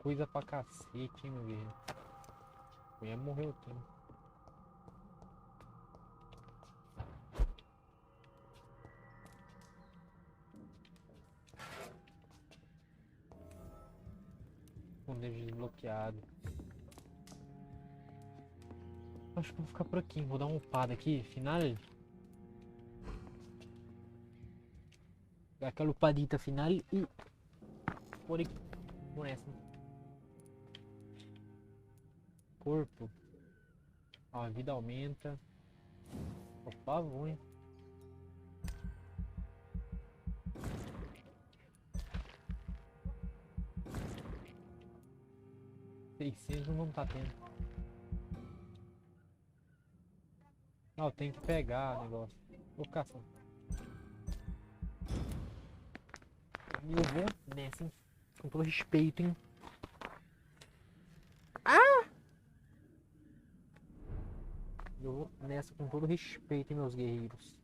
Coisa pra cacete, hein, meu guerreiro. A mulher morreu aqui. Esconderijo desbloqueado. Acho que vou ficar por aqui. Vou dar uma upada aqui. Final. Dar aquela upadita final e por aqui. Por essa. corpo. Ó, a vida aumenta. Opa, ruim. 600 não tá tendo. Ah, eu tenho que pegar o negócio. Vou caçar. Eu vou nessa, hein? Com todo respeito, hein? Ah! Eu vou nessa com todo respeito, hein, meus guerreiros.